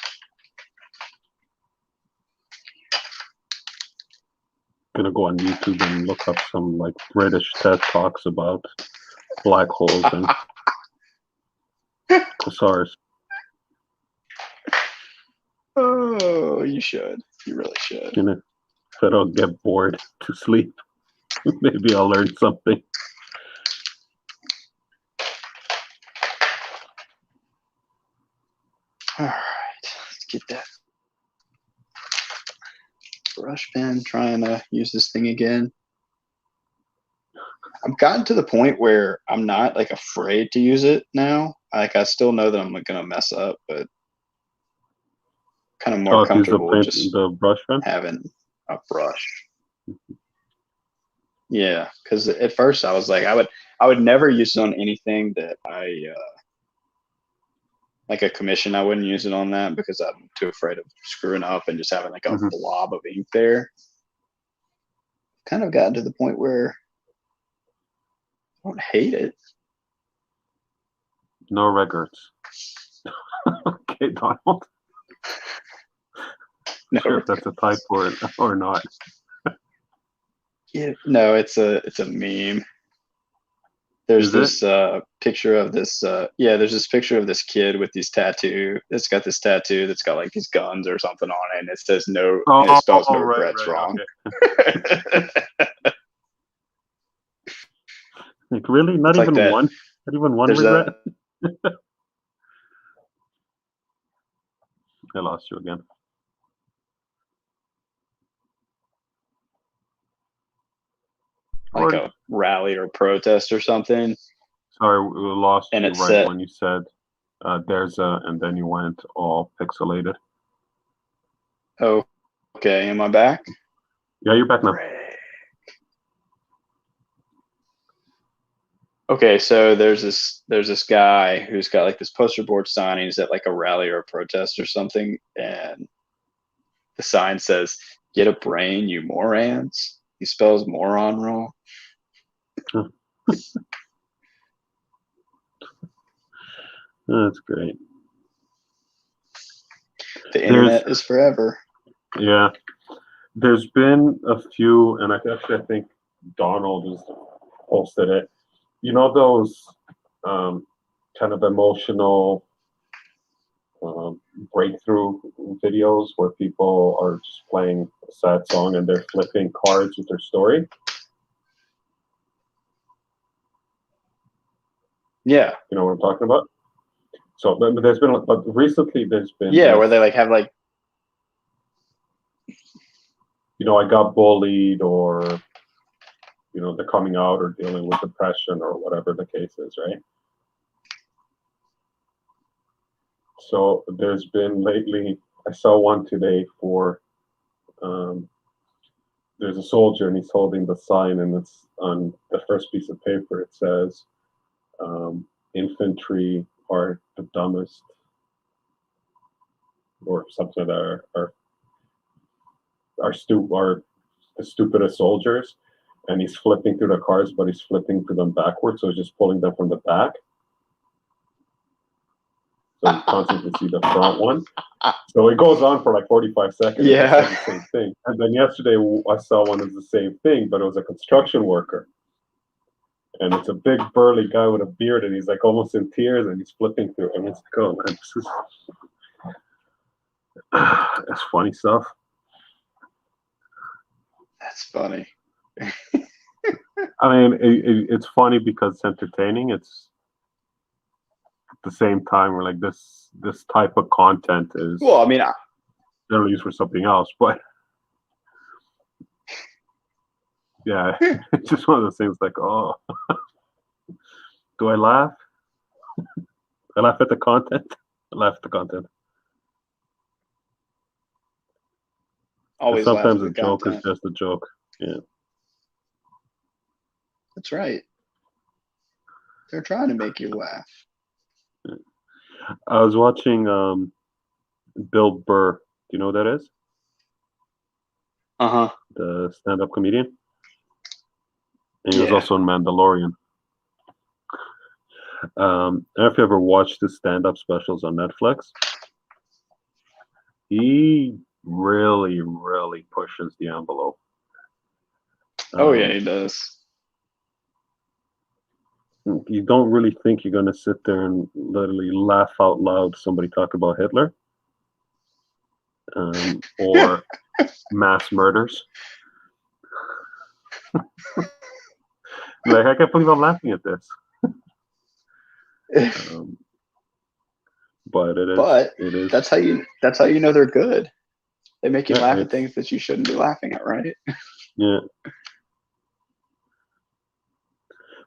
Gonna go on YouTube and look up some like British TED Talks about black holes and quasars. Oh, you should. You really should. And if I don't get bored to sleep, maybe I'll learn something. All right, let's get that brush pen. Trying to use this thing again. I've gotten to the point where I'm not like afraid to use it now. Like I still know that I'm gonna mess up, but kind of more Use comfortable just the brush pen. having a brush. Yeah, because at first I was like, I would never use it on anything that I like a commission. I wouldn't use it on that because I'm too afraid of screwing up and just having like a blob of ink there. Kind of gotten to the point where I don't hate it. No regrets. Okay, Donald. No, Sure if that's a type or not. yeah, no, it's a meme. There's this picture of this there's this picture of this kid with these tattoo. It's got this tattoo that's got like these guns or something on it, and it says no. And it spells no regrets wrong. Okay. Like really, not It's even like one, not even one There's regret. I lost you again. like a rally or protest or something. Sorry, we lost And you it's right set. when you said there's a, and then you went all pixelated. Oh, okay. Am I back? Yeah, you're back now. Okay, so there's this guy who's got like this poster board signings at like a rally or a protest or something, and the sign says, "Get a brain, you morons." He spells moron wrong. That's great. The internet is forever. Yeah, there's been a few, and I think Donald has posted it. You know those kind of emotional breakthrough videos where people are just playing a sad song and they're flipping cards with their story? Yeah. You know what I'm talking about? So there's been, but recently there's been. Yeah, where they like have like. You know, I got bullied, or you know, they're coming out or dealing with depression or whatever the case is, right? So there's been lately, I saw one today for, there's a soldier and he's holding the sign, and it's on the first piece of paper. It says, infantry are the dumbest, or something that are the stupidest soldiers. and he's flipping through the cards, but he's flipping through them backwards, so he's just pulling them from the back. So you constantly see the front one. So it goes on for like 45 seconds. Yeah. It's the same thing. And then yesterday I saw one that's the same thing, but it was a construction worker. And it's a big burly guy with a beard, and he's like almost in tears, and he's flipping through. And it's like, oh man, this is that's funny stuff. That's funny. I mean, it's funny because it's entertaining. It's at the same time we're like this type of content is Well, I mean, generally used for something else, but yeah, it's just one of those things like, oh, do I laugh? I laugh at the content. I laugh at the content. always And sometimes laugh a at the joke content. is just a joke. Yeah. That's right. They're trying to make you laugh. I was watching Bill Burr. Do you know who that is? Uh-huh. The stand-up comedian. And he was Yeah. also in Mandalorian. I don't know if you ever watched his stand-up specials on Netflix. He really, really pushes the envelope. Oh, yeah, he does. You don't really think you're going to sit there and literally laugh out loud somebody talk about Hitler or mass murders. Like, I can't believe I'm laughing at this. But it is. But it is. that's how you know they're good. They make you Yeah, laugh at things that you shouldn't be laughing at, right? Yeah.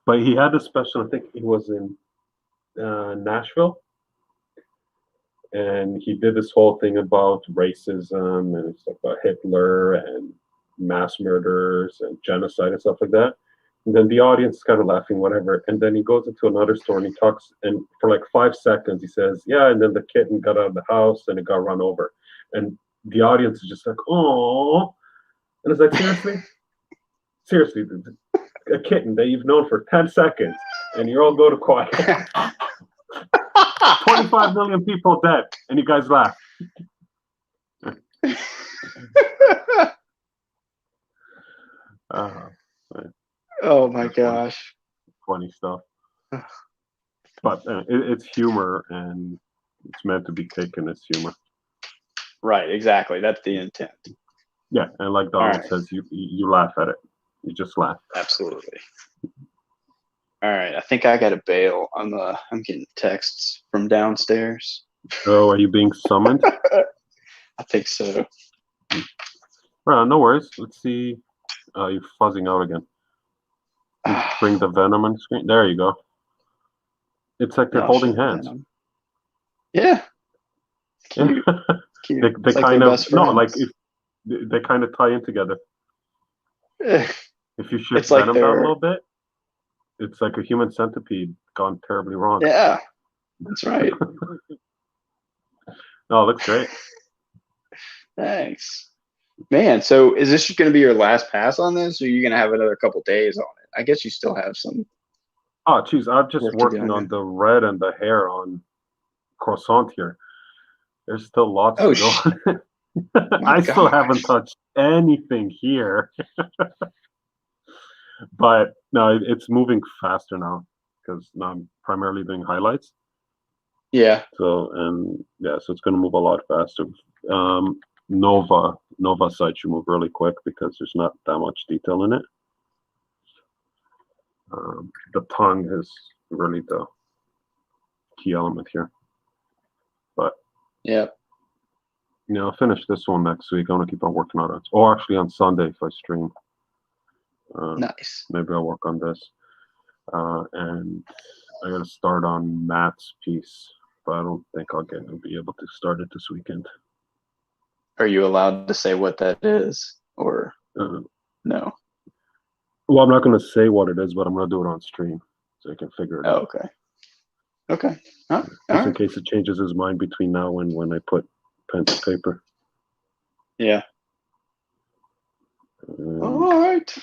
But he had a special, I think he was in Nashville. And he did this whole thing about racism and stuff about Hitler and mass murders and genocide and stuff like that. And then the audience is kind of laughing, whatever. And then he goes into another store and he talks, and for like 5 seconds, he says, yeah, and then the kitten got out of the house and it got run over. And the audience is just like, oh. And it's like, seriously? Seriously, a kitten that you've known for 10 seconds and you all go to quiet. 25 million people dead, and you guys laugh. Oh my gosh. Funny stuff. But it's humor, and it's meant to be taken as humor. Right, exactly. That's the intent. Yeah, and like Donald says, you laugh at it. You just laugh. Absolutely. All right, I think I got to bail. I'm getting texts from downstairs. Oh, are you being summoned? I think so. Well, no worries. Let's see. You're fuzzing out again. Bring the venom on screen. There you go. It's like they're holding hands. Venom. Yeah. Cute. Cute. they kind of they kind of tie in together. If you shift Venom down a little bit, it's like a human centipede gone terribly wrong. Yeah, that's right. No, it looks great. Thanks. Man, so is this going to be your last pass on this, or are you going to have another couple days on it? I guess you still have some. Oh, geez, I'm just working on the red and the hair on croissant here. There's still lots to go on. I still haven't touched anything here. But no, it's moving faster now because now I'm primarily doing highlights. Yeah. So so it's going to move a lot faster. Nova site should move really quick because there's not that much detail in it. The tongue is really the key element here. But yeah, I'll finish this one next week. I want to keep on working on it. Or actually on Sunday if I stream. Nice. Maybe I'll work on this. And I got to start on Matt's piece, but I don't think I'll be able to start it this weekend. Are you allowed to say what that is, or no? Well, I'm not going to say what it is, but I'm going to do it on stream so I can figure it out. Okay. Okay. Just in case it changes his mind between now and when I put pen to paper. Yeah. All right.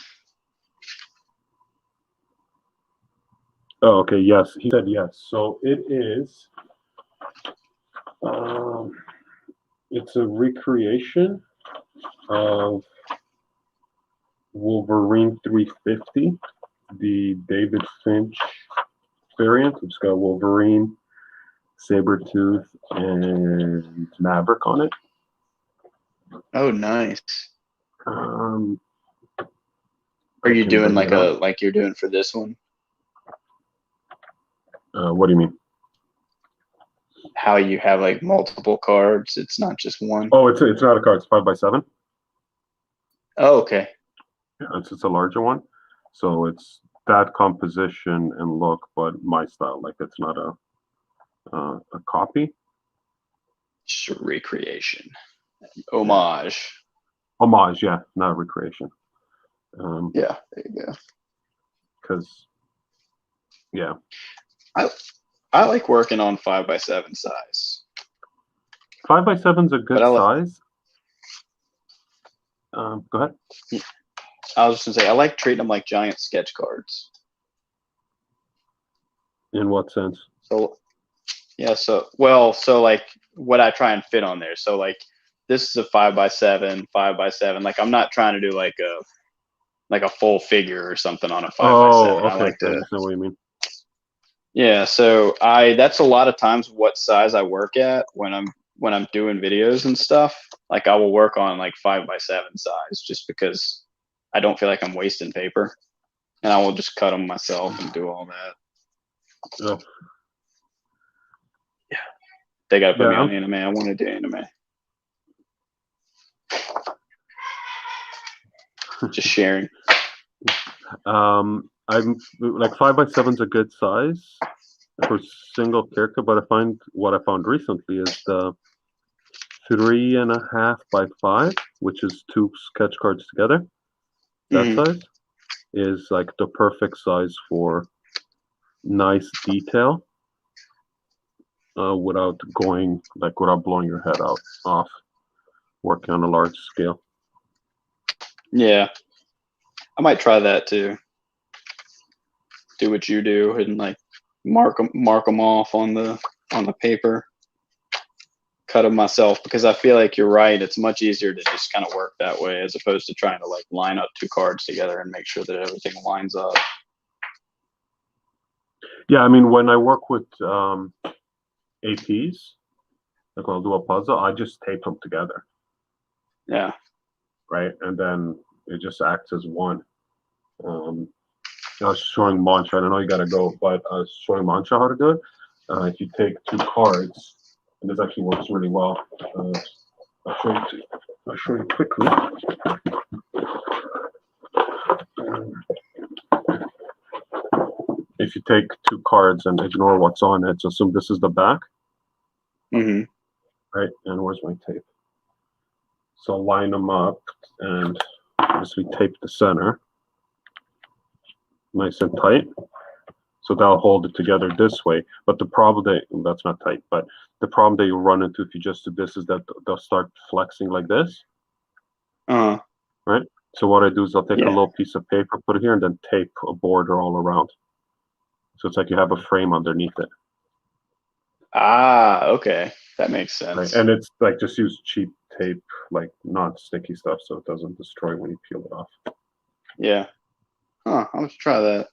Oh, okay. Yes, he said yes. So it is. Um, it's a recreation of Wolverine 350, the David Finch variant. It's got Wolverine, Sabretooth, and Maverick on it. Oh, nice. Um, Are I you can doing bring like it up. like you're doing for this one? What do you mean? How you have like multiple cards? It's not just one. Oh, it's not a card. It's 5x7. Oh, okay. Yeah, it's a larger one. So it's that composition and look, but my style. Like it's not a copy. Just a recreation, Yeah. homage. Homage, yeah, not a recreation. Yeah, there you go. Because yeah, I I like working on 5x7 size, 5x7's a but good size. Go ahead. I was just gonna say I like treating them like giant sketch cards. In what sense? So yeah, so like what I try and fit on there. So like this is a 5x7, 5x7. Like I'm not trying to do like a full figure or something on a 5x7. Oh, I okay. like I to understand what you mean. yeah. So that's a lot of times what size I work at when I'm doing videos and stuff. Like I will work on like 5x7 size just because I don't feel like I'm wasting paper, and I will just cut them myself and do all that. Oh, Yeah, they gotta put yeah. me on anime. I want to do anime. Just sharing. I'm like 5x7's a good size for single character, but I find what I found recently is the 3.5x5, which is two sketch cards together. That Hmm. size is like the perfect size for nice detail, without without blowing your head out off working on a large scale. Yeah, I might try that too. Do what you do and like mark them off on the paper. Cut them myself because I feel like you're right. It's much easier to just kind of work that way as opposed to trying to like line up two cards together and make sure that everything lines up. Yeah, I mean when I work with APs, like when I'll do a puzzle, I just tape them together, Yeah. right? And then it just acts as one. Um, I was showing Mancha. I know you gotta go, but I was showing Mancha how to do it. If you take two cards, and this actually works really well. I'll show you quickly. If you take two cards and ignore what's on it, so assume this is the back, Hmm. right? And where's my tape? So line them up and obviously tape the center nice and tight. So that'll hold it together this way. But the problem that's not tight, but the problem that you run into if you just do this is that they'll start flexing like this, Uh-huh. right? So what I do is I'll take a Yeah. little piece of paper, put it here, and then tape a border all around. So it's like you have a frame underneath it, Ah, okay. That makes right? sense. And it's like just use cheap tape, like non-sticky stuff, so it doesn't destroy when you peel it off. Yeah. Huh. I'll have to try that.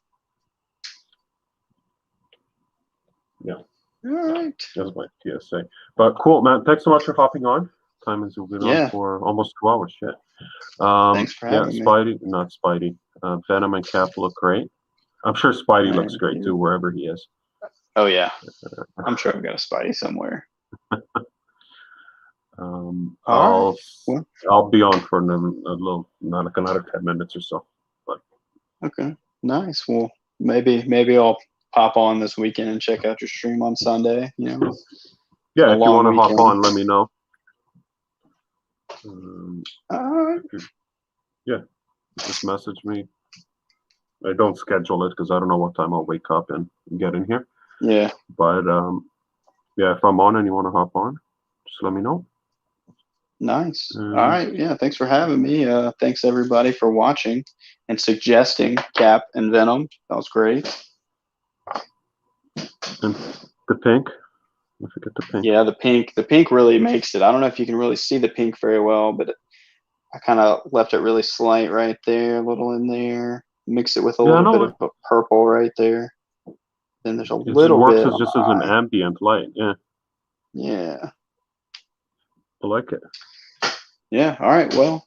Yeah, All right. that's my PSA. But cool, man. Thanks so much for hopping on. Time is we've been on Yeah. for almost 2 hours. Shit. Thanks for Yeah, having me. Spidey, not Spidey. Venom and Cap look great. I'm sure Spidey looks Thank great too, you. wherever he is. Oh yeah. I'm sure I've got a Spidey somewhere. All right. Well, I'll be on for a little, not like another 10 minutes or so. But okay. Nice. Well, maybe I'll pop on this weekend and check out your stream on Sunday. You know, been yeah, a if you long want to hop weekend. on, let me know. All right. Yeah, just message me. I don't schedule it because I don't know what time I'll wake up and get in here. Yeah. But yeah, if I'm on and you want to hop on, just let me know. Nice. All right. Yeah. Thanks for having me. Thanks everybody for watching and suggesting Cap and Venom. That was great. And the pink. I forget the pink. Yeah, the pink really makes it. I don't know if you can really see the pink very well, but I kind of left it really slight right there, a little in there. Mix it with a Yeah, I little know. bit of a purple right there. Then there's a It just little works bit as on just the as an eye. ambient light. Yeah, Yeah. I like it. Yeah. All right. Well,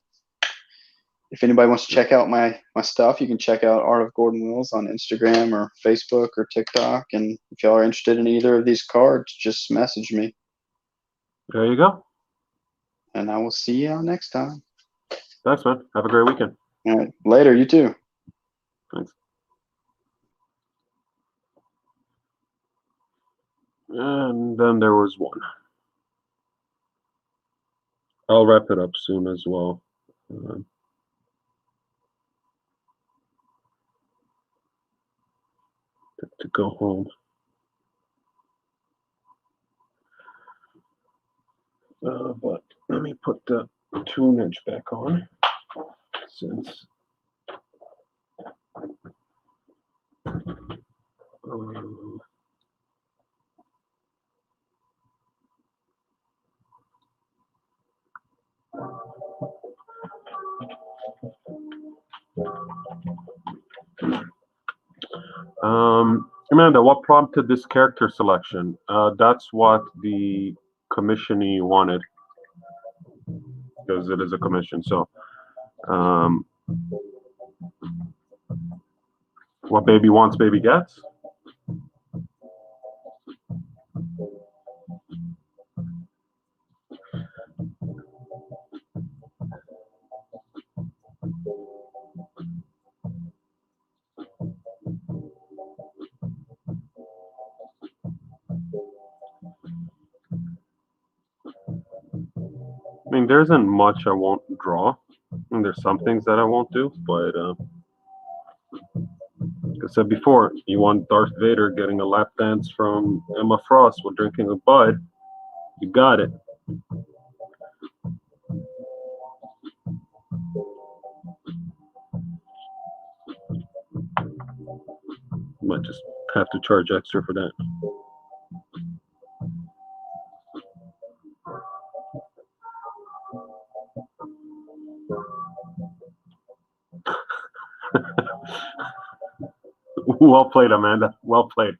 if anybody wants to check out my stuff, you can check out Art of Gordon Wills on Instagram or Facebook or TikTok. And if y'all are interested in either of these cards, just message me. There you go. And I will see y'all next time. Thanks, man. Have a great weekend. All right. Later. You too. Thanks. And then there was one. I'll wrap it up soon as well. To go home. But let me put the tunage back on since Amanda, what prompted this character selection? That's what the commissionee wanted, because it is a commission. So, what baby wants, baby gets. I mean, there isn't much I won't draw. I mean, there's some things that I won't do, but like I said before, you want Darth Vader getting a lap dance from Emma Frost while drinking a Bud, you got it. You might just have to charge extra for that. Well played, Amanda. Well played.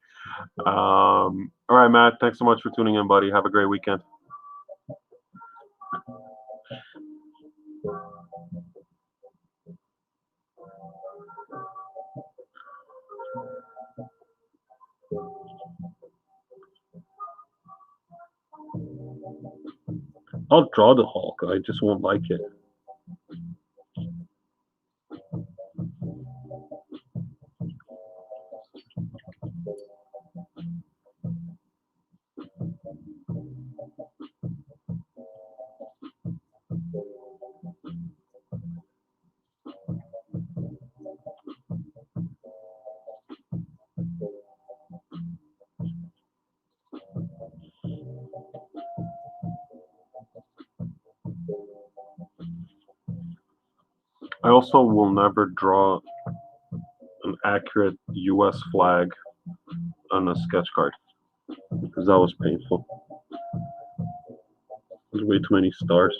All right, Matt. Thanks so much for tuning in, buddy. Have a great weekend. I'll draw the Hulk. I just won't like it. I also will never draw an accurate U.S. flag on a sketch card because that was painful. There's way too many stars.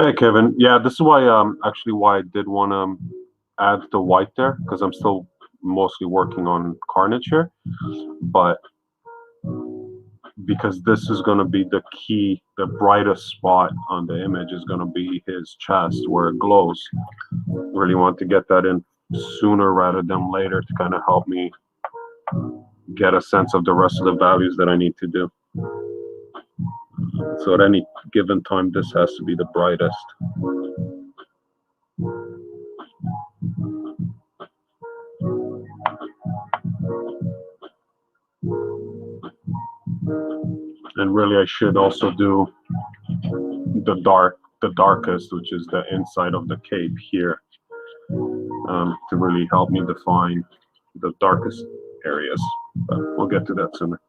Hey Kevin, yeah, this is why actually why I did want to add the white there because I'm still mostly working on Carnage here, but because this is going to be the key, the brightest spot on the image is going to be his chest where it glows. Really want to get that in sooner rather than later to kind of help me get a sense of the rest of the values that I need to do. So at any given time, this has to be the brightest. And really, I should also do the darkest, which is the inside of the cape here, to really help me define the darkest areas. But we'll get to that sooner.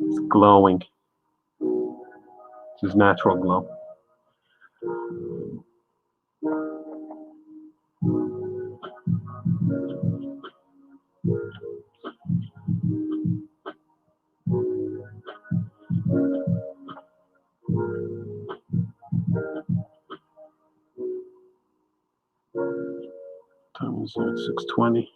It's glowing. It's his natural glow. time is it? 6:20.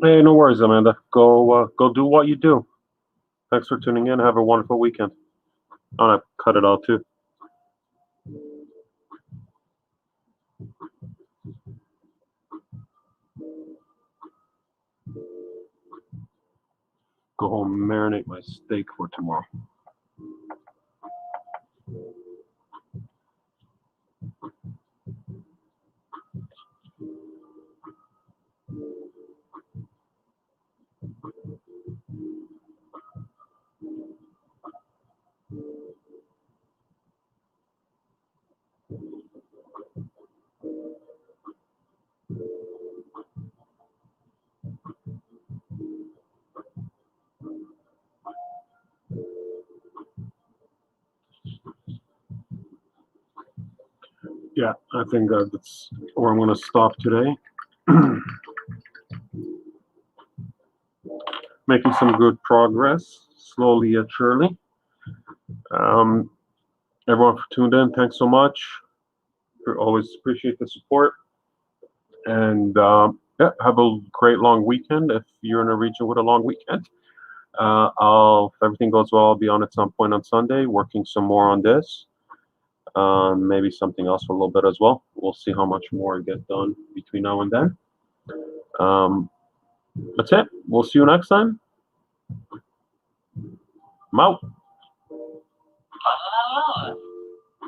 Hey, no worries, Amanda. Go do what you do. Thanks for tuning in. Have a wonderful weekend. I'm gonna cut it out too. Go home and marinate my steak for tomorrow. Yeah, I think that's where I'm gonna stop today. Making some good progress, slowly yet surely. Everyone for tuned in, thanks so much. We always appreciate the support. And yeah, have a great long weekend if you're in a region with a long weekend. If everything goes well, I'll be on at some point on Sunday, working some more on this. Maybe something else for a little bit as well. We'll see how much more I get done between now and then. That's it. We'll see you next time. I'm out.